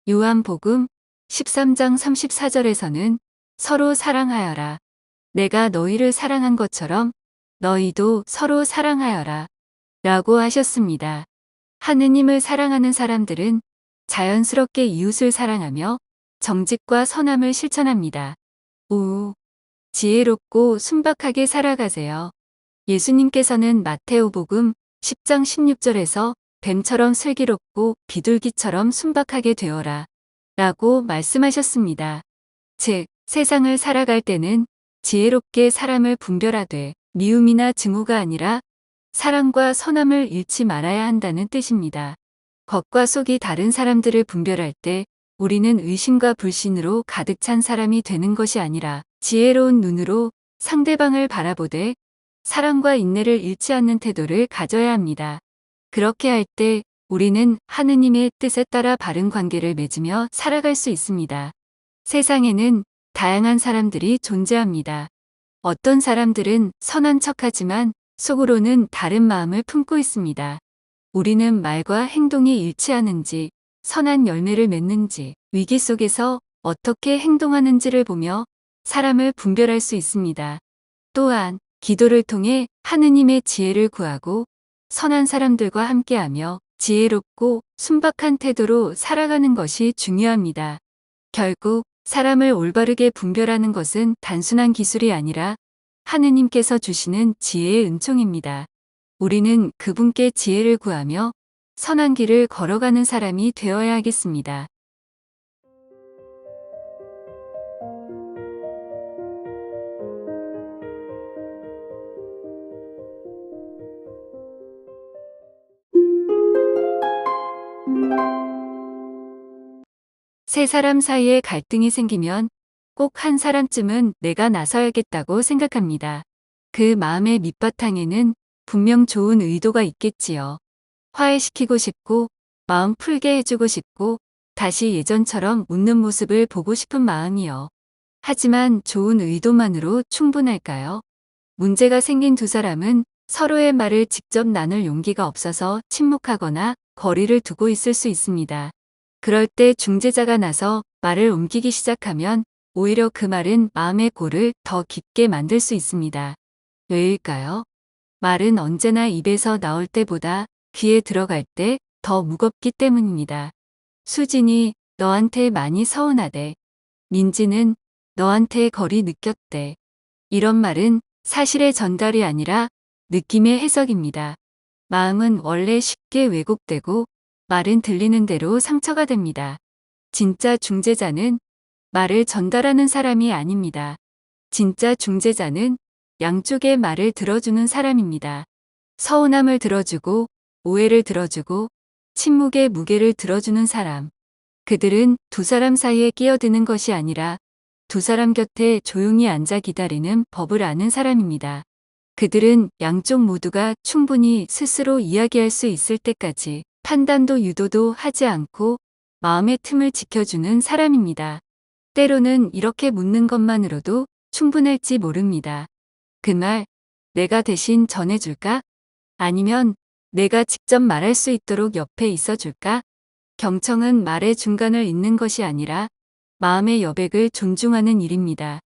요한복음 13장 34절에서는 서로 사랑하여라. 내가 너희를 사랑한 것처럼 너희도 서로 사랑하여라. 라고 하셨습니다. 하느님을 사랑하는 사람들은 자연스럽게 이웃을 사랑하며 정직과 선함을 실천합니다. 5. 지혜롭고 순박하게 살아가세요. 예수님께서는 마테오복음 10장 16절에서 뱀처럼 슬기롭고 비둘기처럼 순박하게 되어라 라고 말씀하셨습니다. 즉, 세상을 살아갈 때는 지혜롭게 사람을 분별하되 미움이나 증오가 아니라 사랑과 선함을 잃지 말아야 한다는 뜻입니다. 겉과 속이 다른 사람들을 분별할 때 우리는 의심과 불신으로 가득 찬 사람이 되는 것이 아니라 지혜로운 눈으로 상대방을 바라보되 사랑과 인내를 잃지 않는 태도를 가져야 합니다. 그렇게 할 때 우리는 하느님의 뜻에 따라 바른 관계를 맺으며 살아갈 수 있습니다. 세상에는 다양한 사람들이 존재합니다. 어떤 사람들은 선한 척하지만 속으로는 다른 마음을 품고 있습니다. 우리는 말과 행동이 일치하는지, 선한 열매를 맺는지, 위기 속에서 어떻게 행동하는지를 보며 사람을 분별할 수 있습니다. 또한 기도를 통해 하느님의 지혜를 구하고 선한 사람들과 함께하며 지혜롭고 순박한 태도로 살아가는 것이 중요합니다. 결국 사람을 올바르게 분별하는 것은 단순한 기술이 아니라 하느님께서 주시는 지혜의 은총입니다. 우리는 그분께 지혜를 구하며 선한 길을 걸어가는 사람이 되어야 하겠습니다. 세 사람 사이에 갈등이 생기면 꼭 한 사람쯤은 내가 나서야겠다고 생각합니다. 그 마음의 밑바탕에는 분명 좋은 의도가 있겠지요. 화해시키고 싶고 마음 풀게 해주고 싶고 다시 예전처럼 웃는 모습을 보고 싶은 마음이요. 하지만 좋은 의도만으로 충분할까요? 문제가 생긴 두 사람은 서로의 말을 직접 나눌 용기가 없어서 침묵하거나 거리를 두고 있을 수 있습니다. 그럴 때 중재자가 나서 말을 옮기기 시작하면 오히려 그 말은 마음의 골을 더 깊게 만들 수 있습니다. 왜일까요? 말은 언제나 입에서 나올 때보다 귀에 들어갈 때 더 무겁기 때문입니다. 수진이 너한테 많이 서운하대. 민지는 너한테 거리 느꼈대. 이런 말은 사실의 전달이 아니라 느낌의 해석입니다. 마음은 원래 쉽게 왜곡되고 말은 들리는 대로 상처가 됩니다. 진짜 중재자는 말을 전달하는 사람이 아닙니다. 진짜 중재자는 양쪽의 말을 들어주는 사람입니다. 서운함을 들어주고 오해를 들어주고 침묵의 무게를 들어주는 사람. 그들은 두 사람 사이에 끼어드는 것이 아니라 두 사람 곁에 조용히 앉아 기다리는 법을 아는 사람입니다. 그들은 양쪽 모두가 충분히 스스로 이야기할 수 있을 때까지 판단도 유도도 하지 않고 마음의 틈을 지켜주는 사람입니다. 때로는 이렇게 묻는 것만으로도 충분할지 모릅니다. 그 말, 내가 대신 전해줄까? 아니면 내가 직접 말할 수 있도록 옆에 있어줄까? 경청은 말의 중간을 잇는 것이 아니라 마음의 여백을 존중하는 일입니다.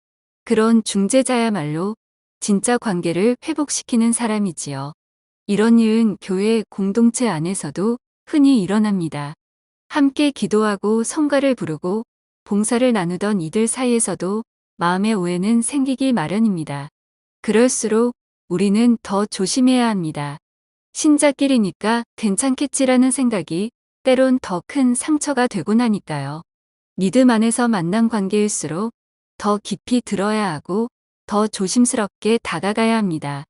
그런 중재자야말로 진짜 관계를 회복시키는 사람이지요. 이런 일은 교회 공동체 안에서도 흔히 일어납니다. 함께 기도하고 성가를 부르고 봉사를 나누던 이들 사이에서도 마음의 오해는 생기기 마련입니다. 그럴수록 우리는 더 조심해야 합니다. 신자끼리니까 괜찮겠지라는 생각이 때론 더 큰 상처가 되곤 하니까요. 믿음 안에서 만난 관계일수록 더 깊이 들어야 하고 더 조심스럽게 다가가야 합니다.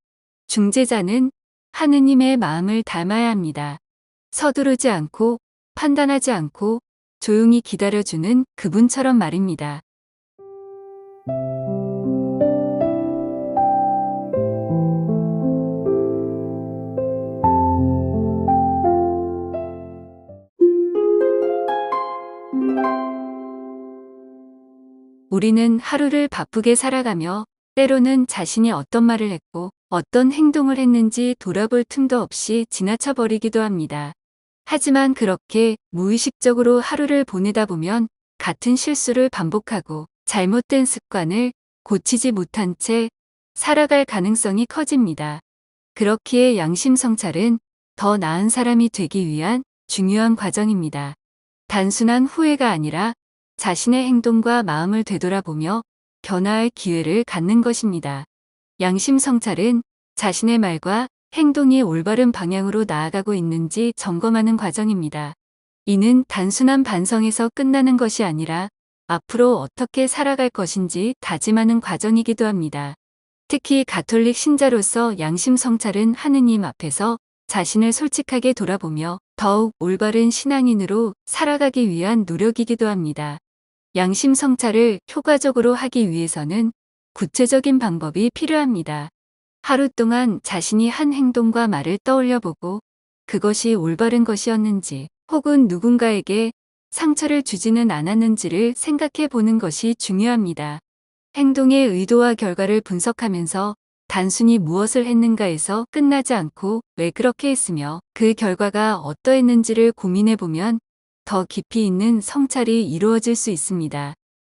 중재자는 하느님의 마음을 닮아야 합니다. 서두르지 않고 판단하지 않고 조용히 기다려주는 그분처럼 말입니다. 우리는 하루를 바쁘게 살아가며 때로는 자신이 어떤 말을 했고 어떤 행동을 했는지 돌아볼 틈도 없이 지나쳐버리기도 합니다. 하지만 그렇게 무의식적으로 하루를 보내다 보면 같은 실수를 반복하고 잘못된 습관을 고치지 못한 채 살아갈 가능성이 커집니다. 그렇기에 양심 성찰은 더 나은 사람이 되기 위한 중요한 과정입니다. 단순한 후회가 아니라 자신의 행동과 마음을 되돌아보며 변화할 기회를 갖는 것입니다. 양심 성찰은 자신의 말과 행동이 올바른 방향으로 나아가고 있는지 점검하는 과정입니다. 이는 단순한 반성에서 끝나는 것이 아니라 앞으로 어떻게 살아갈 것인지 다짐하는 과정이기도 합니다. 특히 가톨릭 신자로서 양심 성찰은 하느님 앞에서 자신을 솔직하게 돌아보며 더욱 올바른 신앙인으로 살아가기 위한 노력이기도 합니다. 양심 성찰을 효과적으로 하기 위해서는 구체적인 방법이 필요합니다. 하루 동안 자신이 한 행동과 말을 떠올려 보고 그것이 올바른 것이었는지 혹은 누군가에게 상처를 주지는 않았는지를 생각해 보는 것이 중요합니다. 행동의 의도와 결과를 분석하면서 단순히 무엇을 했는가에서 끝나지 않고 왜 그렇게 했으며 그 결과가 어떠했는지를 고민해 보면 더 깊이 있는 성찰이 이루어질 수 있습니다.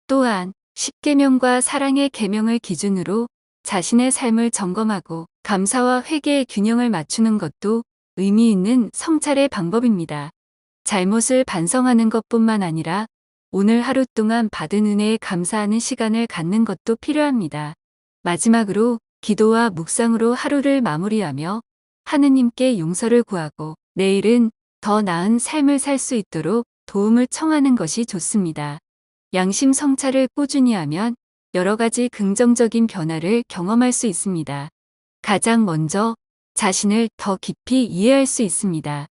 또한 십계명과 사랑의 계명을 기준으로 자신의 삶을 점검하고 감사와 회개의 균형을 맞추는 것도 의미 있는 성찰의 방법입니다. 잘못을 반성하는 것뿐만 아니라 오늘 하루 동안 받은 은혜에 감사하는 시간을 갖는 것도 필요합니다. 마지막으로 기도와 묵상으로 하루를 마무리하며 하느님께 용서를 구하고 내일은 더 나은 삶을 살 수 있도록 도움을 청하는 것이 좋습니다. 양심 성찰을 꾸준히 하면 여러 가지 긍정적인 변화를 경험할 수 있습니다. 가장 먼저 자신을 더 깊이 이해할 수 있습니다.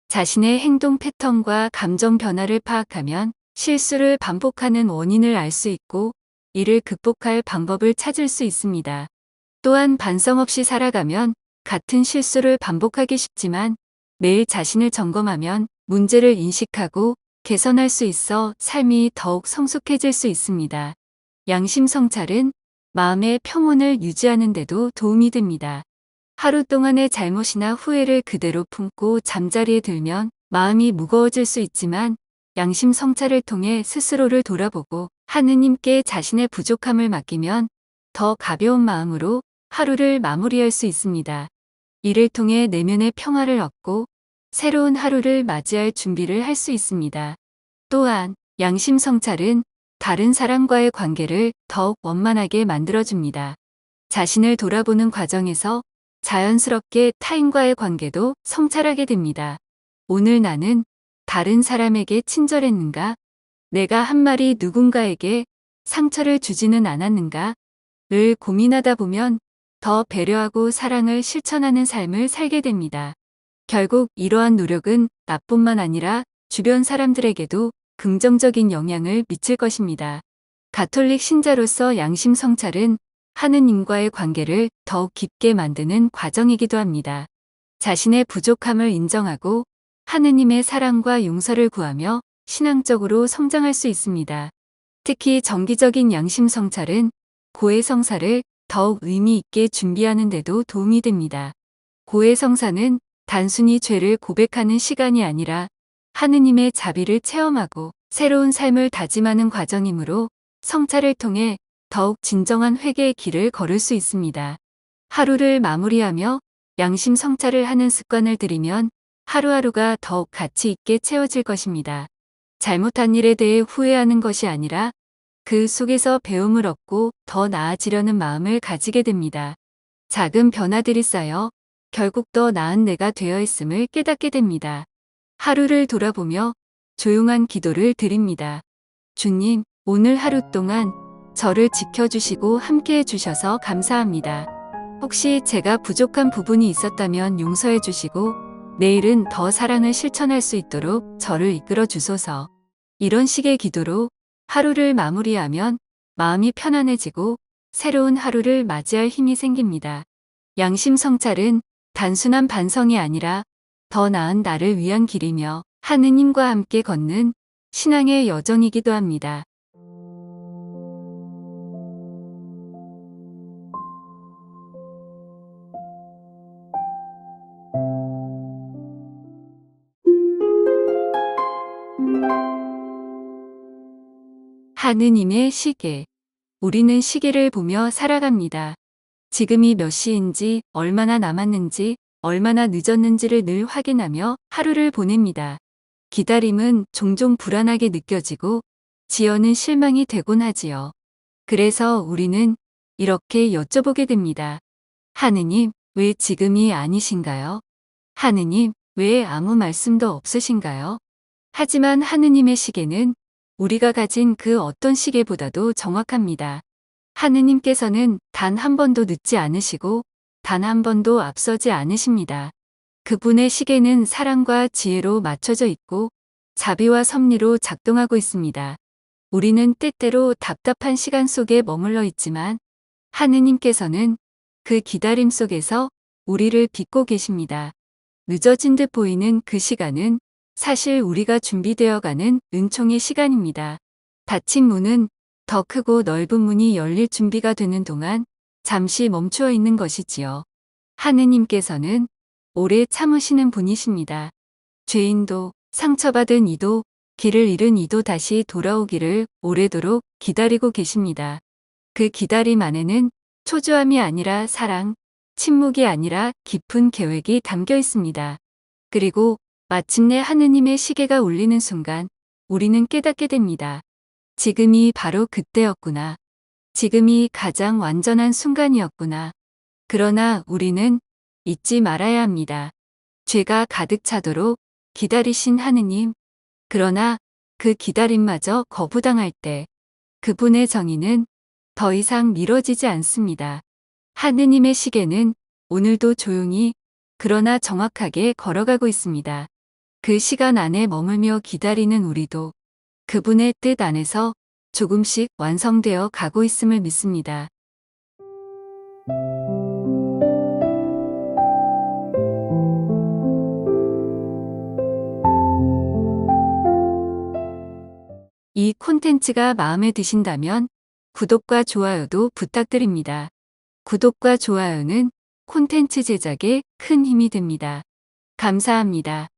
자신의 행동 패턴과 감정 변화를 파악하면 실수를 반복하는 원인을 알 수 있고 이를 극복할 방법을 찾을 수 있습니다. 또한 반성 없이 살아가면 같은 실수를 반복하기 쉽지만 매일 자신을 점검하면 문제를 인식하고 개선할 수 있어 삶이 더욱 성숙해질 수 있습니다. 양심 성찰은 마음의 평온을 유지하는 데도 도움이 됩니다. 하루 동안의 잘못이나 후회를 그대로 품고 잠자리에 들면 마음이 무거워질 수 있지만 양심 성찰을 통해 스스로를 돌아보고 하느님께 자신의 부족함을 맡기면 더 가벼운 마음으로 하루를 마무리할 수 있습니다. 이를 통해 내면의 평화를 얻고 새로운 하루를 맞이할 준비를 할 수 있습니다. 또한 양심 성찰은 다른 사람과의 관계를 더욱 원만하게 만들어줍니다. 자신을 돌아보는 과정에서 자연스럽게 타인과의 관계도 성찰하게 됩니다. 오늘 나는 다른 사람에게 친절했는가? 내가 한 말이 누군가에게 상처를 주지는 않았는가? 를 고민하다 보면 더 배려하고 사랑을 실천하는 삶을 살게 됩니다. 결국 이러한 노력은 나뿐만 아니라 주변 사람들에게도 긍정적인 영향을 미칠 것입니다. 가톨릭 신자로서 양심 성찰은 하느님과의 관계를 더욱 깊게 만드는 과정이기도 합니다. 자신의 부족함을 인정하고 하느님의 사랑과 용서를 구하며 신앙적으로 성장할 수 있습니다. 특히 정기적인 양심 성찰은 고해성사를 더욱 의미 있게 준비하는 데도 도움이 됩니다. 고해성사는 단순히 죄를 고백하는 시간이 아니라 하느님의 자비를 체험하고 새로운 삶을 다짐하는 과정이므로 성찰을 통해 더욱 진정한 회개의 길을 걸을 수 있습니다. 하루를 마무리하며 양심 성찰을 하는 습관을 들이면 하루하루가 더욱 가치 있게 채워질 것입니다. 잘못한 일에 대해 후회하는 것이 아니라 그 속에서 배움을 얻고 더 나아지려는 마음을 가지게 됩니다. 작은 변화들이 쌓여 결국 더 나은 내가 되어 있음을 깨닫게 됩니다. 하루를 돌아보며 조용한 기도를 드립니다. 주님, 오늘 하루 동안 저를 지켜주시고 함께해 주셔서 감사합니다. 혹시 제가 부족한 부분이 있었다면 용서해 주시고 내일은 더 사랑을 실천할 수 있도록 저를 이끌어 주소서. 이런 식의 기도로 하루를 마무리하면 마음이 편안해지고 새로운 하루를 맞이할 힘이 생깁니다. 양심 성찰은 단순한 반성이 아니라 더 나은 나를 위한 길이며 하느님과 함께 걷는 신앙의 여정이기도 합니다. 하느님의 시계. 우리는 시계를 보며 살아갑니다. 지금이 몇 시인지, 얼마나 남았는지, 얼마나 늦었는지를 늘 확인하며 하루를 보냅니다. 기다림은 종종 불안하게 느껴지고 지연은 실망이 되곤 하지요. 그래서 우리는 이렇게 여쭤보게 됩니다. 하느님, 왜 지금이 아니신가요? 하느님, 왜 아무 말씀도 없으신가요? 하지만 하느님의 시계는 우리가 가진 그 어떤 시계보다도 정확합니다. 하느님께서는 단 한 번도 늦지 않으시고 단 한 번도 앞서지 않으십니다. 그분의 시계는 사랑과 지혜로 맞춰져 있고 자비와 섭리로 작동하고 있습니다. 우리는 때때로 답답한 시간 속에 머물러 있지만 하느님께서는 그 기다림 속에서 우리를 빚고 계십니다. 늦어진 듯 보이는 그 시간은 사실 우리가 준비되어가는 은총의 시간입니다. 닫힌 문은 더 크고 넓은 문이 열릴 준비가 되는 동안 잠시 멈추어 있는 것이지요. 하느님께서는 오래 참으시는 분이십니다. 죄인도 상처받은 이도 길을 잃은 이도 다시 돌아오기를 오래도록 기다리고 계십니다. 그 기다림 안에는 초조함이 아니라 사랑, 침묵이 아니라 깊은 계획이 담겨 있습니다. 그리고 마침내 하느님의 시계가 울리는 순간 우리는 깨닫게 됩니다. 지금이 바로 그때였구나. 지금이 가장 완전한 순간이었구나. 그러나 우리는 잊지 말아야 합니다. 죄가 가득 차도록 기다리신 하느님. 그러나 그 기다림마저 거부당할 때 그분의 정의는 더 이상 미뤄지지 않습니다. 하느님의 시계는 오늘도 조용히 그러나 정확하게 걸어가고 있습니다. 그 시간 안에 머물며 기다리는 우리도 그분의 뜻 안에서 조금씩 완성되어 가고 있음을 믿습니다. 이 콘텐츠가 마음에 드신다면 구독과 좋아요도 부탁드립니다. 구독과 좋아요는 콘텐츠 제작에 큰 힘이 됩니다. 감사합니다.